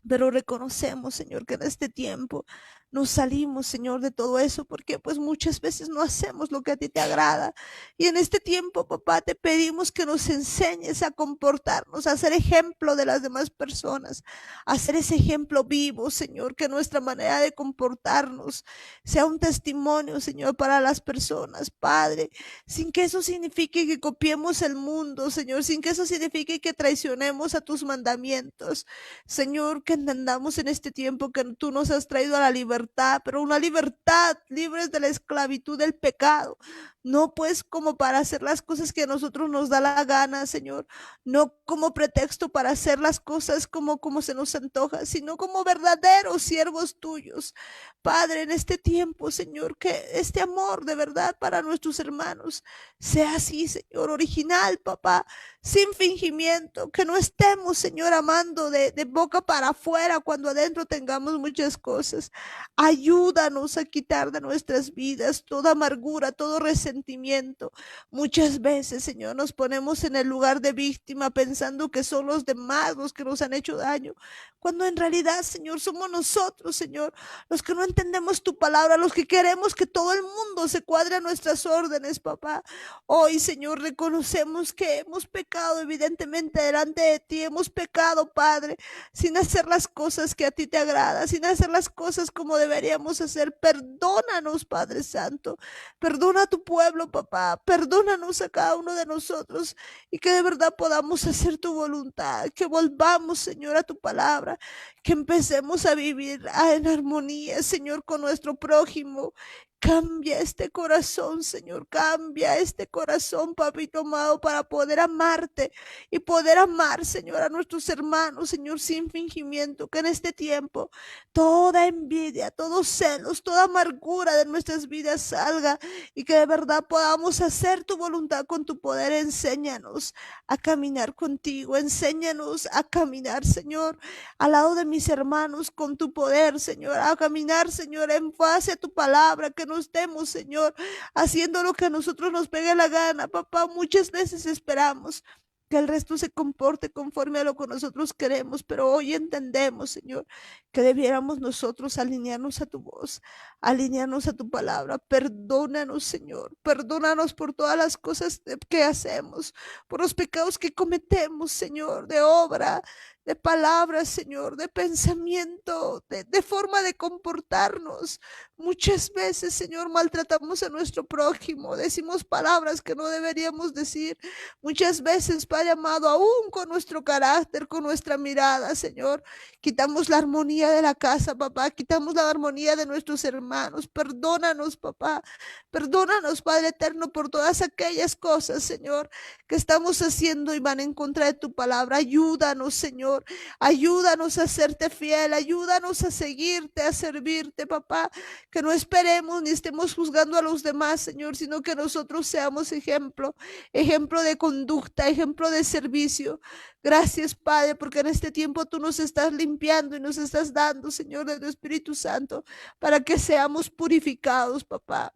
Pero reconocemos, Señor, que en este tiempo nos salimos, Señor, de todo eso, porque pues muchas veces no hacemos lo que a ti te agrada. Y en este tiempo, papá, te pedimos que nos enseñes a comportarnos, a ser ejemplo de las demás personas, a ser ese ejemplo vivo, Señor, que nuestra manera de comportarnos sea un testimonio, Señor, para las personas, Padre, sin que eso signifique que copiemos el mundo, Señor, sin que eso signifique que traicionemos a tus mandamientos. Señor, que entendamos en este tiempo que tú nos has traído a la libertad, pero una libertad libres de la esclavitud del pecado. No pues como para hacer las cosas que a nosotros nos da la gana, Señor. No como pretexto para hacer las cosas como se nos antoja, sino como verdaderos siervos tuyos. Padre, en este tiempo, Señor, que este amor de verdad para nuestros hermanos sea así, Señor, original, papá, sin fingimiento, que no estemos, Señor, amando de boca para afuera cuando adentro tengamos muchas cosas. Ayúdanos a quitar de nuestras vidas toda amargura, todo resentimiento. Muchas veces, Señor, nos ponemos en el lugar de víctima pensando que son los demás los que nos han hecho daño, cuando en realidad, Señor, somos nosotros, Señor, los que no entendemos tu palabra, los que queremos que todo el mundo se cuadre a nuestras órdenes, papá. Hoy, Señor, reconocemos que hemos pecado evidentemente delante de ti, hemos pecado, Padre, sin hacer las cosas que a ti te agrada, sin hacer las cosas como deberíamos hacer. Perdónanos, Padre Santo, perdona a tu pueblo, papá, perdónanos a cada uno de nosotros y que de verdad podamos hacer tu voluntad, que volvamos, Señor, a tu palabra, que empecemos a vivir en armonía, Señor, con nuestro prójimo. Cambia este corazón, Señor, cambia este corazón, papito amado, para poder amarte y poder amar, Señor, a nuestros hermanos, Señor, sin fingimiento, que en este tiempo toda envidia, todos celos, toda amargura de nuestras vidas salga y que de verdad podamos hacer tu voluntad con tu poder. Enséñanos a caminar contigo, enséñanos a caminar, Señor, al lado de mis hermanos con tu poder, Señor, a caminar, Señor, en base a tu palabra, que no estemos, Señor, haciendo lo que a nosotros nos pegue la gana, papá. Muchas veces esperamos que el resto se comporte conforme a lo que nosotros queremos, pero hoy entendemos, Señor, que debiéramos nosotros alinearnos a tu voz, alinearnos a tu palabra. Perdónanos, Señor, perdónanos por todas las cosas que hacemos, por los pecados que cometemos, Señor, de obra, de palabras, Señor, de pensamiento, de forma de comportarnos. Muchas veces, Señor, maltratamos a nuestro prójimo, decimos palabras que no deberíamos decir. Muchas veces, Padre amado, aún con nuestro carácter, con nuestra mirada, Señor, quitamos la armonía de la casa, papá, quitamos la armonía de nuestros hermanos. Perdónanos, papá, perdónanos, Padre eterno, por todas aquellas cosas, Señor, que estamos haciendo y van en contra de tu palabra. Ayúdanos, Señor, Señor. Ayúdanos a serte fiel, ayúdanos a seguirte, a servirte, papá. Que no esperemos ni estemos juzgando a los demás, Señor, sino que nosotros seamos ejemplo, ejemplo de conducta, ejemplo de servicio. Gracias, Padre, porque en este tiempo tú nos estás limpiando y nos estás dando, Señor, de tu Espíritu Santo, para que seamos purificados, papá.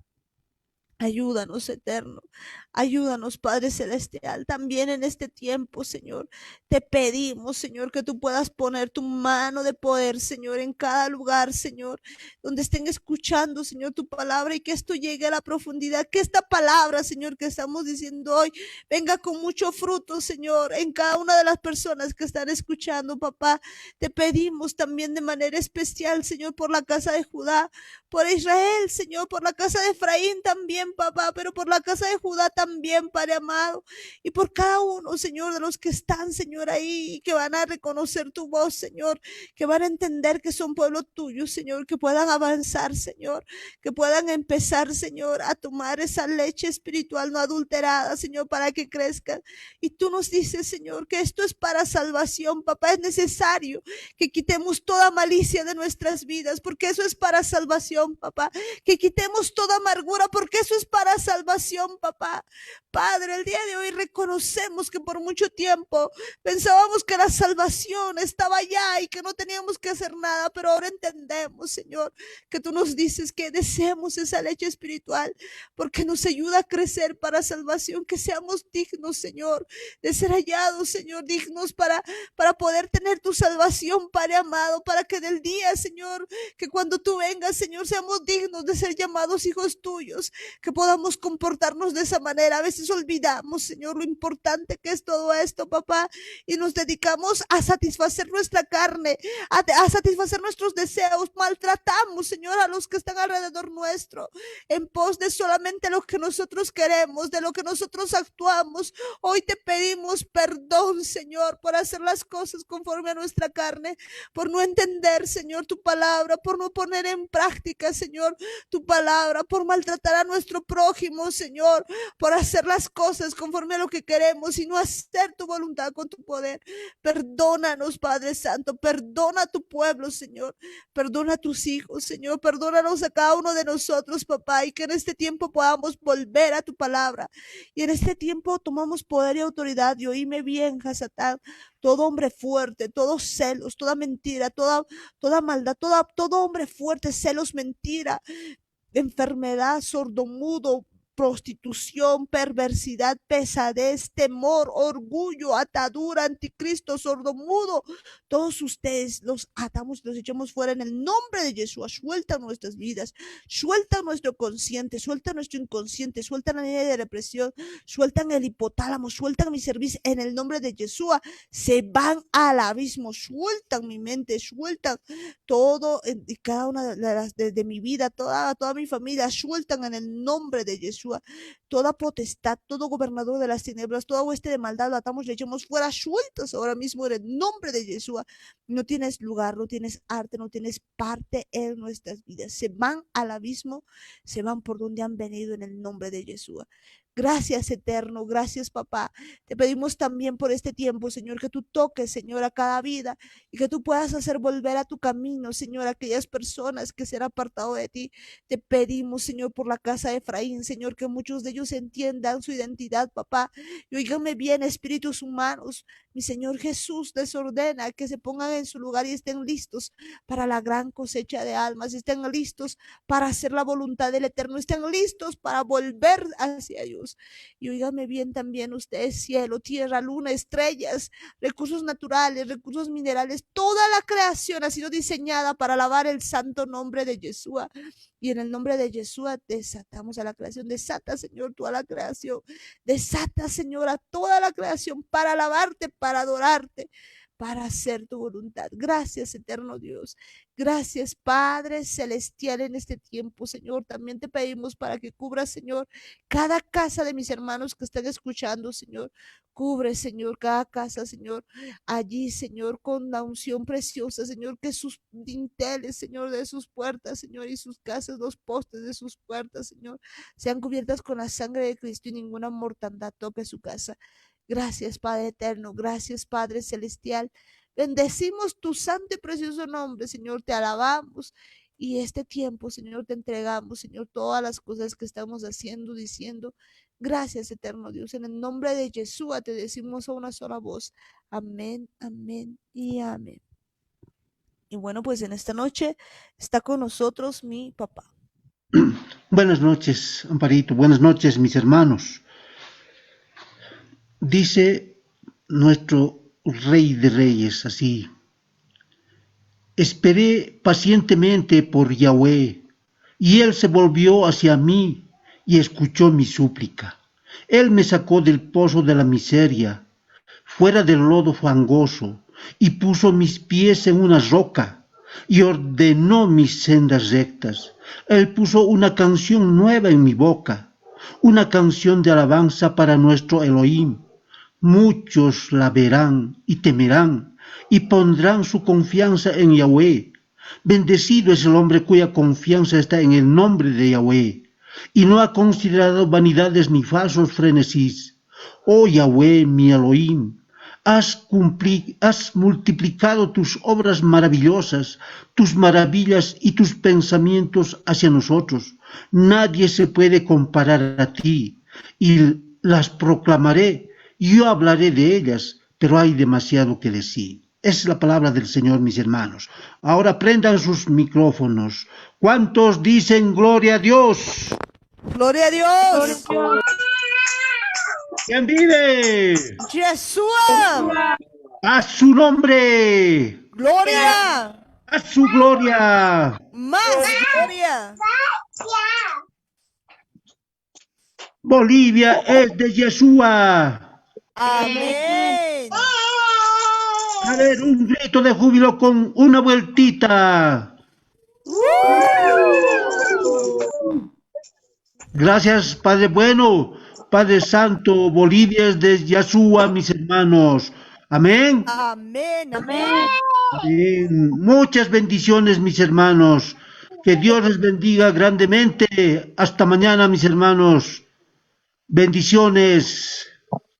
Ayúdanos, eterno. Ayúdanos, Padre Celestial, también en este tiempo, Señor. Te pedimos, Señor, que tú puedas poner tu mano de poder, Señor, en cada lugar, Señor, donde estén escuchando, Señor, tu palabra y que esto llegue a la profundidad, que esta palabra, Señor, que estamos diciendo hoy, venga con mucho fruto, Señor, en cada una de las personas que están escuchando, papá. Te pedimos también de manera especial, Señor, por la casa de Judá, por Israel, Señor, por la casa de Efraín también, papá, pero por la casa de Judá también, Padre amado, y por cada uno, Señor, de los que están, Señor, ahí, y que van a reconocer tu voz, Señor, que van a entender que son pueblo tuyo, Señor, que puedan avanzar, Señor, que puedan empezar, Señor, a tomar esa leche espiritual no adulterada, Señor, para que crezcan. Y tú nos dices, Señor, que esto es para salvación, papá, es necesario que quitemos toda malicia de nuestras vidas, porque eso es para salvación, papá, que quitemos toda amargura, porque eso es para salvación, papá. Padre, el día de hoy reconocemos que por mucho tiempo pensábamos que la salvación estaba allá y que no teníamos que hacer nada, pero ahora entendemos, Señor, que tú nos dices que deseamos esa leche espiritual, porque nos ayuda a crecer para salvación, que seamos dignos, Señor, de ser hallados, Señor, dignos para poder tener tu salvación, Padre amado, para que del día, Señor, que cuando tú vengas, Señor, seamos dignos de ser llamados hijos tuyos, que podamos comportarnos de esa manera. A veces olvidamos, Señor, lo importante que es todo esto, papá, y nos dedicamos a satisfacer nuestra carne, a satisfacer nuestros deseos. Maltratamos, Señor, a los que están alrededor nuestro, en pos de solamente lo que nosotros queremos, de lo que nosotros actuamos. Hoy te pedimos perdón, Señor, por hacer las cosas conforme a nuestra carne, por no entender, Señor, tu palabra, por no poner en práctica, Señor, tu palabra, por maltratar a nuestro prójimo, Señor, por hacer las cosas conforme a lo que queremos y no hacer tu voluntad con tu poder. Perdónanos, Padre Santo, perdona a tu pueblo, Señor, perdona a tus hijos, Señor, perdónanos a cada uno de nosotros, papá, y que en este tiempo podamos volver a tu palabra, y en este tiempo tomamos poder y autoridad. Y oíme bien, Hasatán, todo hombre fuerte, todos celos, toda mentira, toda maldad, todo hombre fuerte, celos, mentira, enfermedad, sordomudo, prostitución, perversidad, pesadez, temor, orgullo, atadura, anticristo, sordomudo, todos ustedes los atamos, los echamos fuera en el nombre de Jesús. Suelta nuestras vidas, suelta nuestro consciente, suelta nuestro inconsciente, suelta la línea de represión, sueltan el hipotálamo, sueltan mi servicio en el nombre de Jesús. Se van al abismo, sueltan mi mente, sueltan todo y cada una de mi vida, toda mi familia, sueltan en el nombre de Jesús. Toda potestad, todo gobernador de las tinieblas, toda hueste de maldad, lo atamos, le echamos fuera, sueltas ahora mismo en el nombre de Jesús. No tienes lugar, no tienes arte, no tienes parte en nuestras vidas. Se van al abismo, se van por donde han venido en el nombre de Jesús. Gracias, eterno, gracias, papá. Te pedimos también por este tiempo, Señor, que tú toques, Señor, a cada vida y que tú puedas hacer volver a tu camino, Señor, a aquellas personas que se han apartado de ti. Te pedimos, Señor, por la casa de Efraín, Señor, que muchos de ellos entiendan su identidad, papá. Y oíganme bien, espíritus humanos, mi Señor Jesús les ordena que se pongan en su lugar y estén listos para la gran cosecha de almas, estén listos para hacer la voluntad del Eterno, estén listos para volver hacia Dios. Y oígame bien también ustedes, cielo, tierra, luna, estrellas, recursos naturales, recursos minerales, toda la creación ha sido diseñada para alabar el santo nombre de Yeshua. Y en el nombre de Yeshua desatamos a la creación. Desata, Señor, toda la creación. Desata, Señor, a toda la creación para alabarte, para adorarte, para hacer tu voluntad. Gracias, eterno Dios. Gracias, Padre Celestial, en este tiempo, Señor. También te pedimos para que cubras, Señor, cada casa de mis hermanos que están escuchando, Señor. Cubre, Señor, cada casa, Señor. Allí, Señor, con la unción preciosa, Señor, que sus dinteles, Señor, de sus puertas, Señor, y sus casas, los postes de sus puertas, Señor, sean cubiertas con la sangre de Cristo y ninguna mortandad toque su casa. Gracias, Padre eterno. Gracias, Padre celestial. Bendecimos tu santo y precioso nombre, Señor, te alabamos. Y este tiempo, Señor, te entregamos, Señor, todas las cosas que estamos haciendo, diciendo. Gracias, eterno Dios. En el nombre de Yeshua te decimos a una sola voz. Amén, amén y amén. Y bueno, pues en esta noche está con nosotros mi papá. Buenas noches, Amparito. Buenas noches, mis hermanos. Dice nuestro Rey de Reyes así: esperé pacientemente por Yahweh, y él se volvió hacia mí y escuchó mi súplica. Él me sacó del pozo de la miseria, fuera del lodo fangoso, y puso mis pies en una roca, y ordenó mis sendas rectas. Él puso una canción nueva en mi boca, una canción de alabanza para nuestro Elohim. Muchos la verán y temerán, y pondrán su confianza en Yahweh. Bendecido es el hombre cuya confianza está en el nombre de Yahweh, y no ha considerado vanidades ni falsos frenesís. Oh Yahweh, mi Elohim, has multiplicado tus obras maravillosas, tus maravillas y tus pensamientos hacia nosotros. Nadie se puede comparar a ti, y las proclamaré. Yo hablaré de ellas, pero hay demasiado que decir. Es la palabra del Señor, mis hermanos. Ahora prendan sus micrófonos. ¿Cuántos dicen gloria a Dios? ¡Gloria a Dios! ¿Quién vive? ¡Yeshua! ¡A su nombre! ¡Gloria! ¡A su gloria! ¡Más gloria! Bolivia es de Yeshua. Amén. A ver, un grito de júbilo con una vueltita. Gracias, Padre bueno, Padre Santo. Bolivia es de Yeshua, mis hermanos. Amén. Amén. Amén. Amén. Muchas bendiciones, mis hermanos. Que Dios les bendiga grandemente. Hasta mañana, mis hermanos. Bendiciones.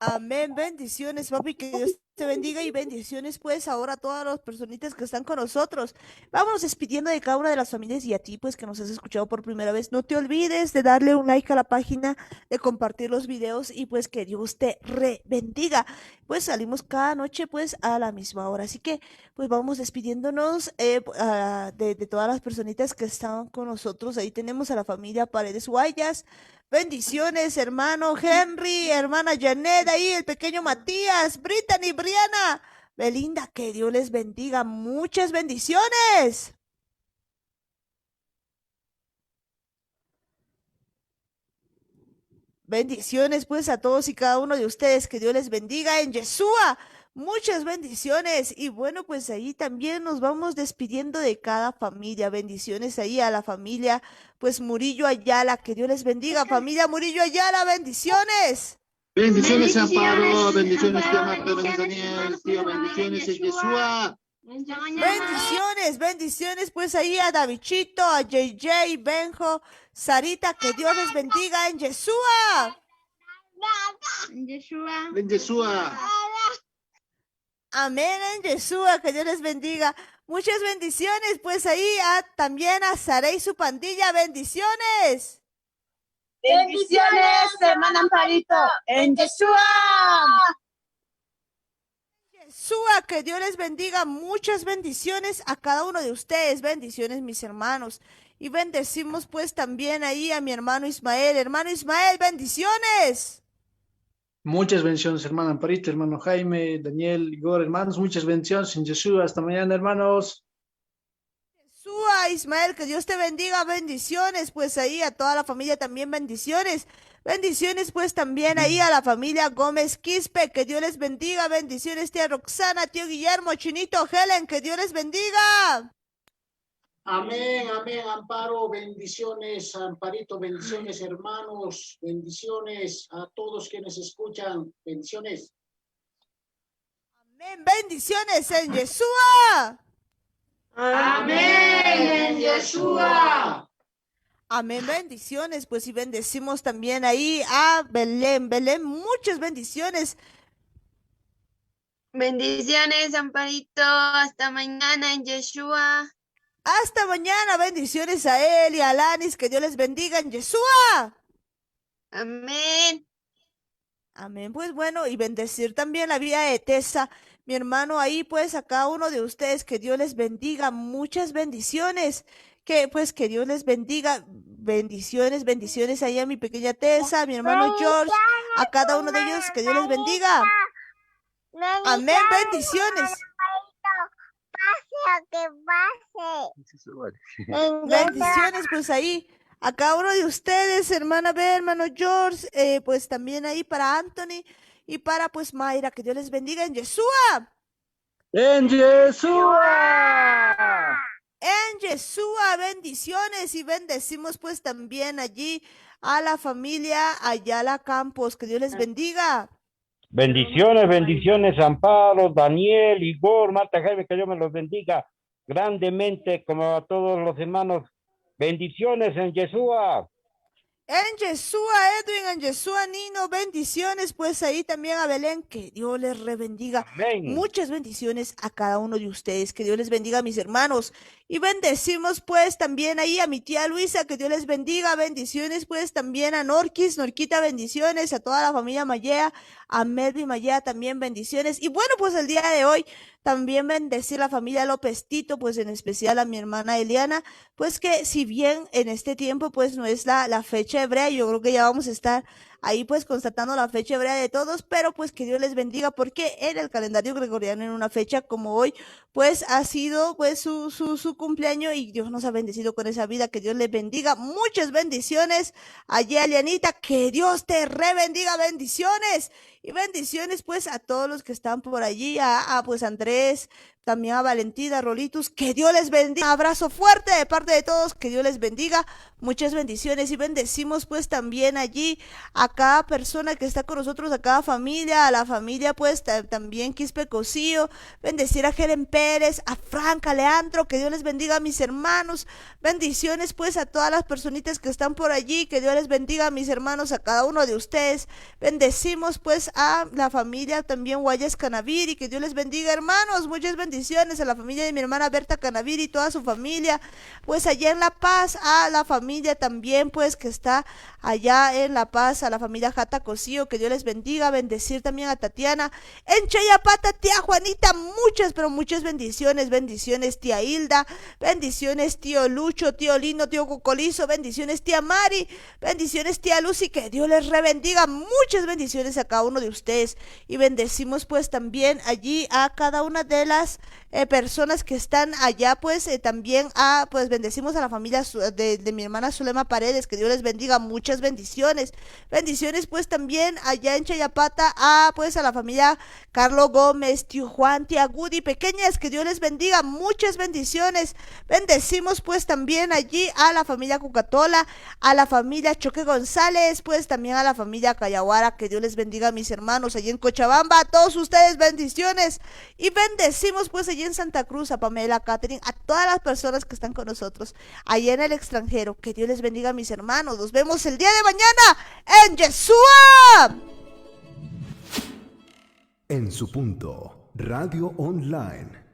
Amén, bendiciones, papi, que Dios te bendiga y bendiciones pues ahora a todas las personitas que están con nosotros. Vámonos despidiendo de cada una de las familias y a ti pues que nos has escuchado por primera vez. No te olvides de darle un like a la página, de compartir los videos y pues que Dios te bendiga. Pues salimos cada noche pues a la misma hora. Así que pues vamos despidiéndonos de todas las personitas que están con nosotros. Ahí tenemos a la familia Paredes Guayas. Bendiciones, hermano Henry, hermana Janet, ahí el pequeño Matías, Brittany, Briana, Belinda, que Dios les bendiga. Muchas bendiciones. Bendiciones pues a todos y cada uno de ustedes, que Dios les bendiga en Yeshua. Muchas bendiciones y bueno, pues ahí también nos vamos despidiendo de cada familia. Bendiciones ahí a la familia, pues Murillo Ayala, que Dios les bendiga. Familia Murillo Ayala, bendiciones. Bendiciones, Amparo, bendiciones, tío Marta, bendiciones, Daniel, tío, bendiciones, Yeshua. Bendiciones, bendiciones pues ahí a Davichito, a JJ, Benjo, Sarita, que Dios les bendiga en Yeshua. En Yeshua. Amén en Yeshua, que Dios les bendiga. Muchas bendiciones, pues ahí también a Sara y su pandilla, bendiciones. Bendiciones, hermana Amparito, en Yeshua. Yeshua, que Dios les bendiga. Muchas bendiciones a cada uno de ustedes. Bendiciones, mis hermanos. Y bendecimos pues también ahí a mi hermano Ismael. Hermano Ismael, bendiciones. Muchas bendiciones, hermano Amparito, hermano Jaime, Daniel, Igor, hermanos, muchas bendiciones en Yeshua. Hasta mañana, hermanos. Yeshua, Ismael, que Dios te bendiga, bendiciones, pues ahí a toda la familia también bendiciones. Bendiciones pues también ahí a la familia Gómez Quispe, que Dios les bendiga. Bendiciones tía Roxana, tío Guillermo, Chinito, Helen, que Dios les bendiga. Amén, amén, Amparo, bendiciones, Amparito, bendiciones, hermanos, bendiciones a todos quienes escuchan, bendiciones. Amén, bendiciones en Yeshua. Amén, en Yeshua. Amén, bendiciones, pues y bendecimos también ahí a Belén. Belén, muchas bendiciones. Bendiciones, Amparito. Hasta mañana en Yeshua. Hasta mañana, bendiciones a él y a Alanis, que Dios les bendiga en Yeshua. Amén. Amén, pues bueno, y bendecir también la vida de Tessa, mi hermano, ahí pues a cada uno de ustedes, que Dios les bendiga, muchas bendiciones, que pues que Dios les bendiga, bendiciones, bendiciones ahí a mi pequeña Tessa, a mi hermano George, a cada uno de ellos, que Dios les bendiga. Amén, bendiciones. Bendiciones, pues ahí, a cada uno de ustedes, hermana B, hermano George, pues también ahí para Anthony y para pues Mayra, que Dios les bendiga en Yeshua. En Yeshua. En Yeshua, bendiciones y bendecimos pues también allí a la familia Ayala Campos, que Dios les bendiga. Bendiciones, bendiciones, Amparo, Daniel, Igor, Marta, Jaime, que Dios me los bendiga grandemente, como a todos los hermanos. Bendiciones en Yeshua. En Yeshua, Edwin, en Yeshua, Nino, bendiciones, pues ahí también a Belén, que Dios les rebendiga. Amén. Muchas bendiciones a cada uno de ustedes, que Dios les bendiga a mis hermanos. Y bendecimos pues también ahí a mi tía Luisa, que Dios les bendiga. Bendiciones pues también a Norquis, Norquita, bendiciones, a toda la familia Mayea, a Melvin Mayea también bendiciones. Y bueno, pues el día de hoy también bendecir la familia López Tito, pues en especial a mi hermana Eliana, pues que si bien en este tiempo pues no es la fecha hebrea, yo creo que ya vamos a estar ahí pues constatando la fecha hebrea de todos, pero pues que Dios les bendiga, porque en el calendario gregoriano en una fecha como hoy pues ha sido pues su cumpleaños y Dios nos ha bendecido con esa vida, que Dios les bendiga, muchas bendiciones allí a Elianita, que Dios te rebendiga, bendiciones. Y bendiciones pues a todos los que están por allí, a pues Andrés, también a Valentina, Rolitus, que Dios les bendiga, abrazo fuerte de parte de todos, que Dios les bendiga, muchas bendiciones y bendecimos pues también allí a cada persona que está con nosotros, a cada familia, a la familia pues también Quispe Cosío, bendecir a Helen Pérez, a Franca, Leandro, que Dios les bendiga a mis hermanos, bendiciones pues a todas las personitas que están por allí, que Dios les bendiga a mis hermanos, a cada uno de ustedes, bendecimos pues a la familia también Guayas Canaviri, que Dios les bendiga hermanos, muchas bendiciones a la familia de mi hermana Berta Canaviri y toda su familia, pues allá en La Paz, a la familia también pues que está allá en La Paz, a la familia Jata Cosío, que Dios les bendiga, bendecir también a Tatiana, en Chayapata, tía Juanita, muchas, pero muchas bendiciones, bendiciones tía Hilda, bendiciones tío Lucho, tío Lino, tío Cocolizo, bendiciones tía Mari, bendiciones tía Lucy, que Dios les rebendiga, muchas bendiciones a cada uno de ustedes y bendecimos pues también allí a cada una de las personas que están allá pues también pues bendecimos a la familia de mi hermana Zulema Paredes, que Dios les bendiga, muchas bendiciones, bendiciones pues también allá en Chayapata pues a la familia Carlos Gómez, tío Juan, tía Gudi, pequeñas, que Dios les bendiga, muchas bendiciones, bendecimos pues también allí a la familia Cucatola, a la familia Choque González, pues también a la familia Cayaguara, que Dios les bendiga a mis hermanos allí en Cochabamba, a todos ustedes bendiciones y bendecimos pues allí en Santa Cruz, a Pamela, a Catherine, a todas las personas que están con nosotros allá en el extranjero, que Dios les bendiga a mis hermanos, nos vemos el día de mañana en Yeshua. En su punto, Radio Online.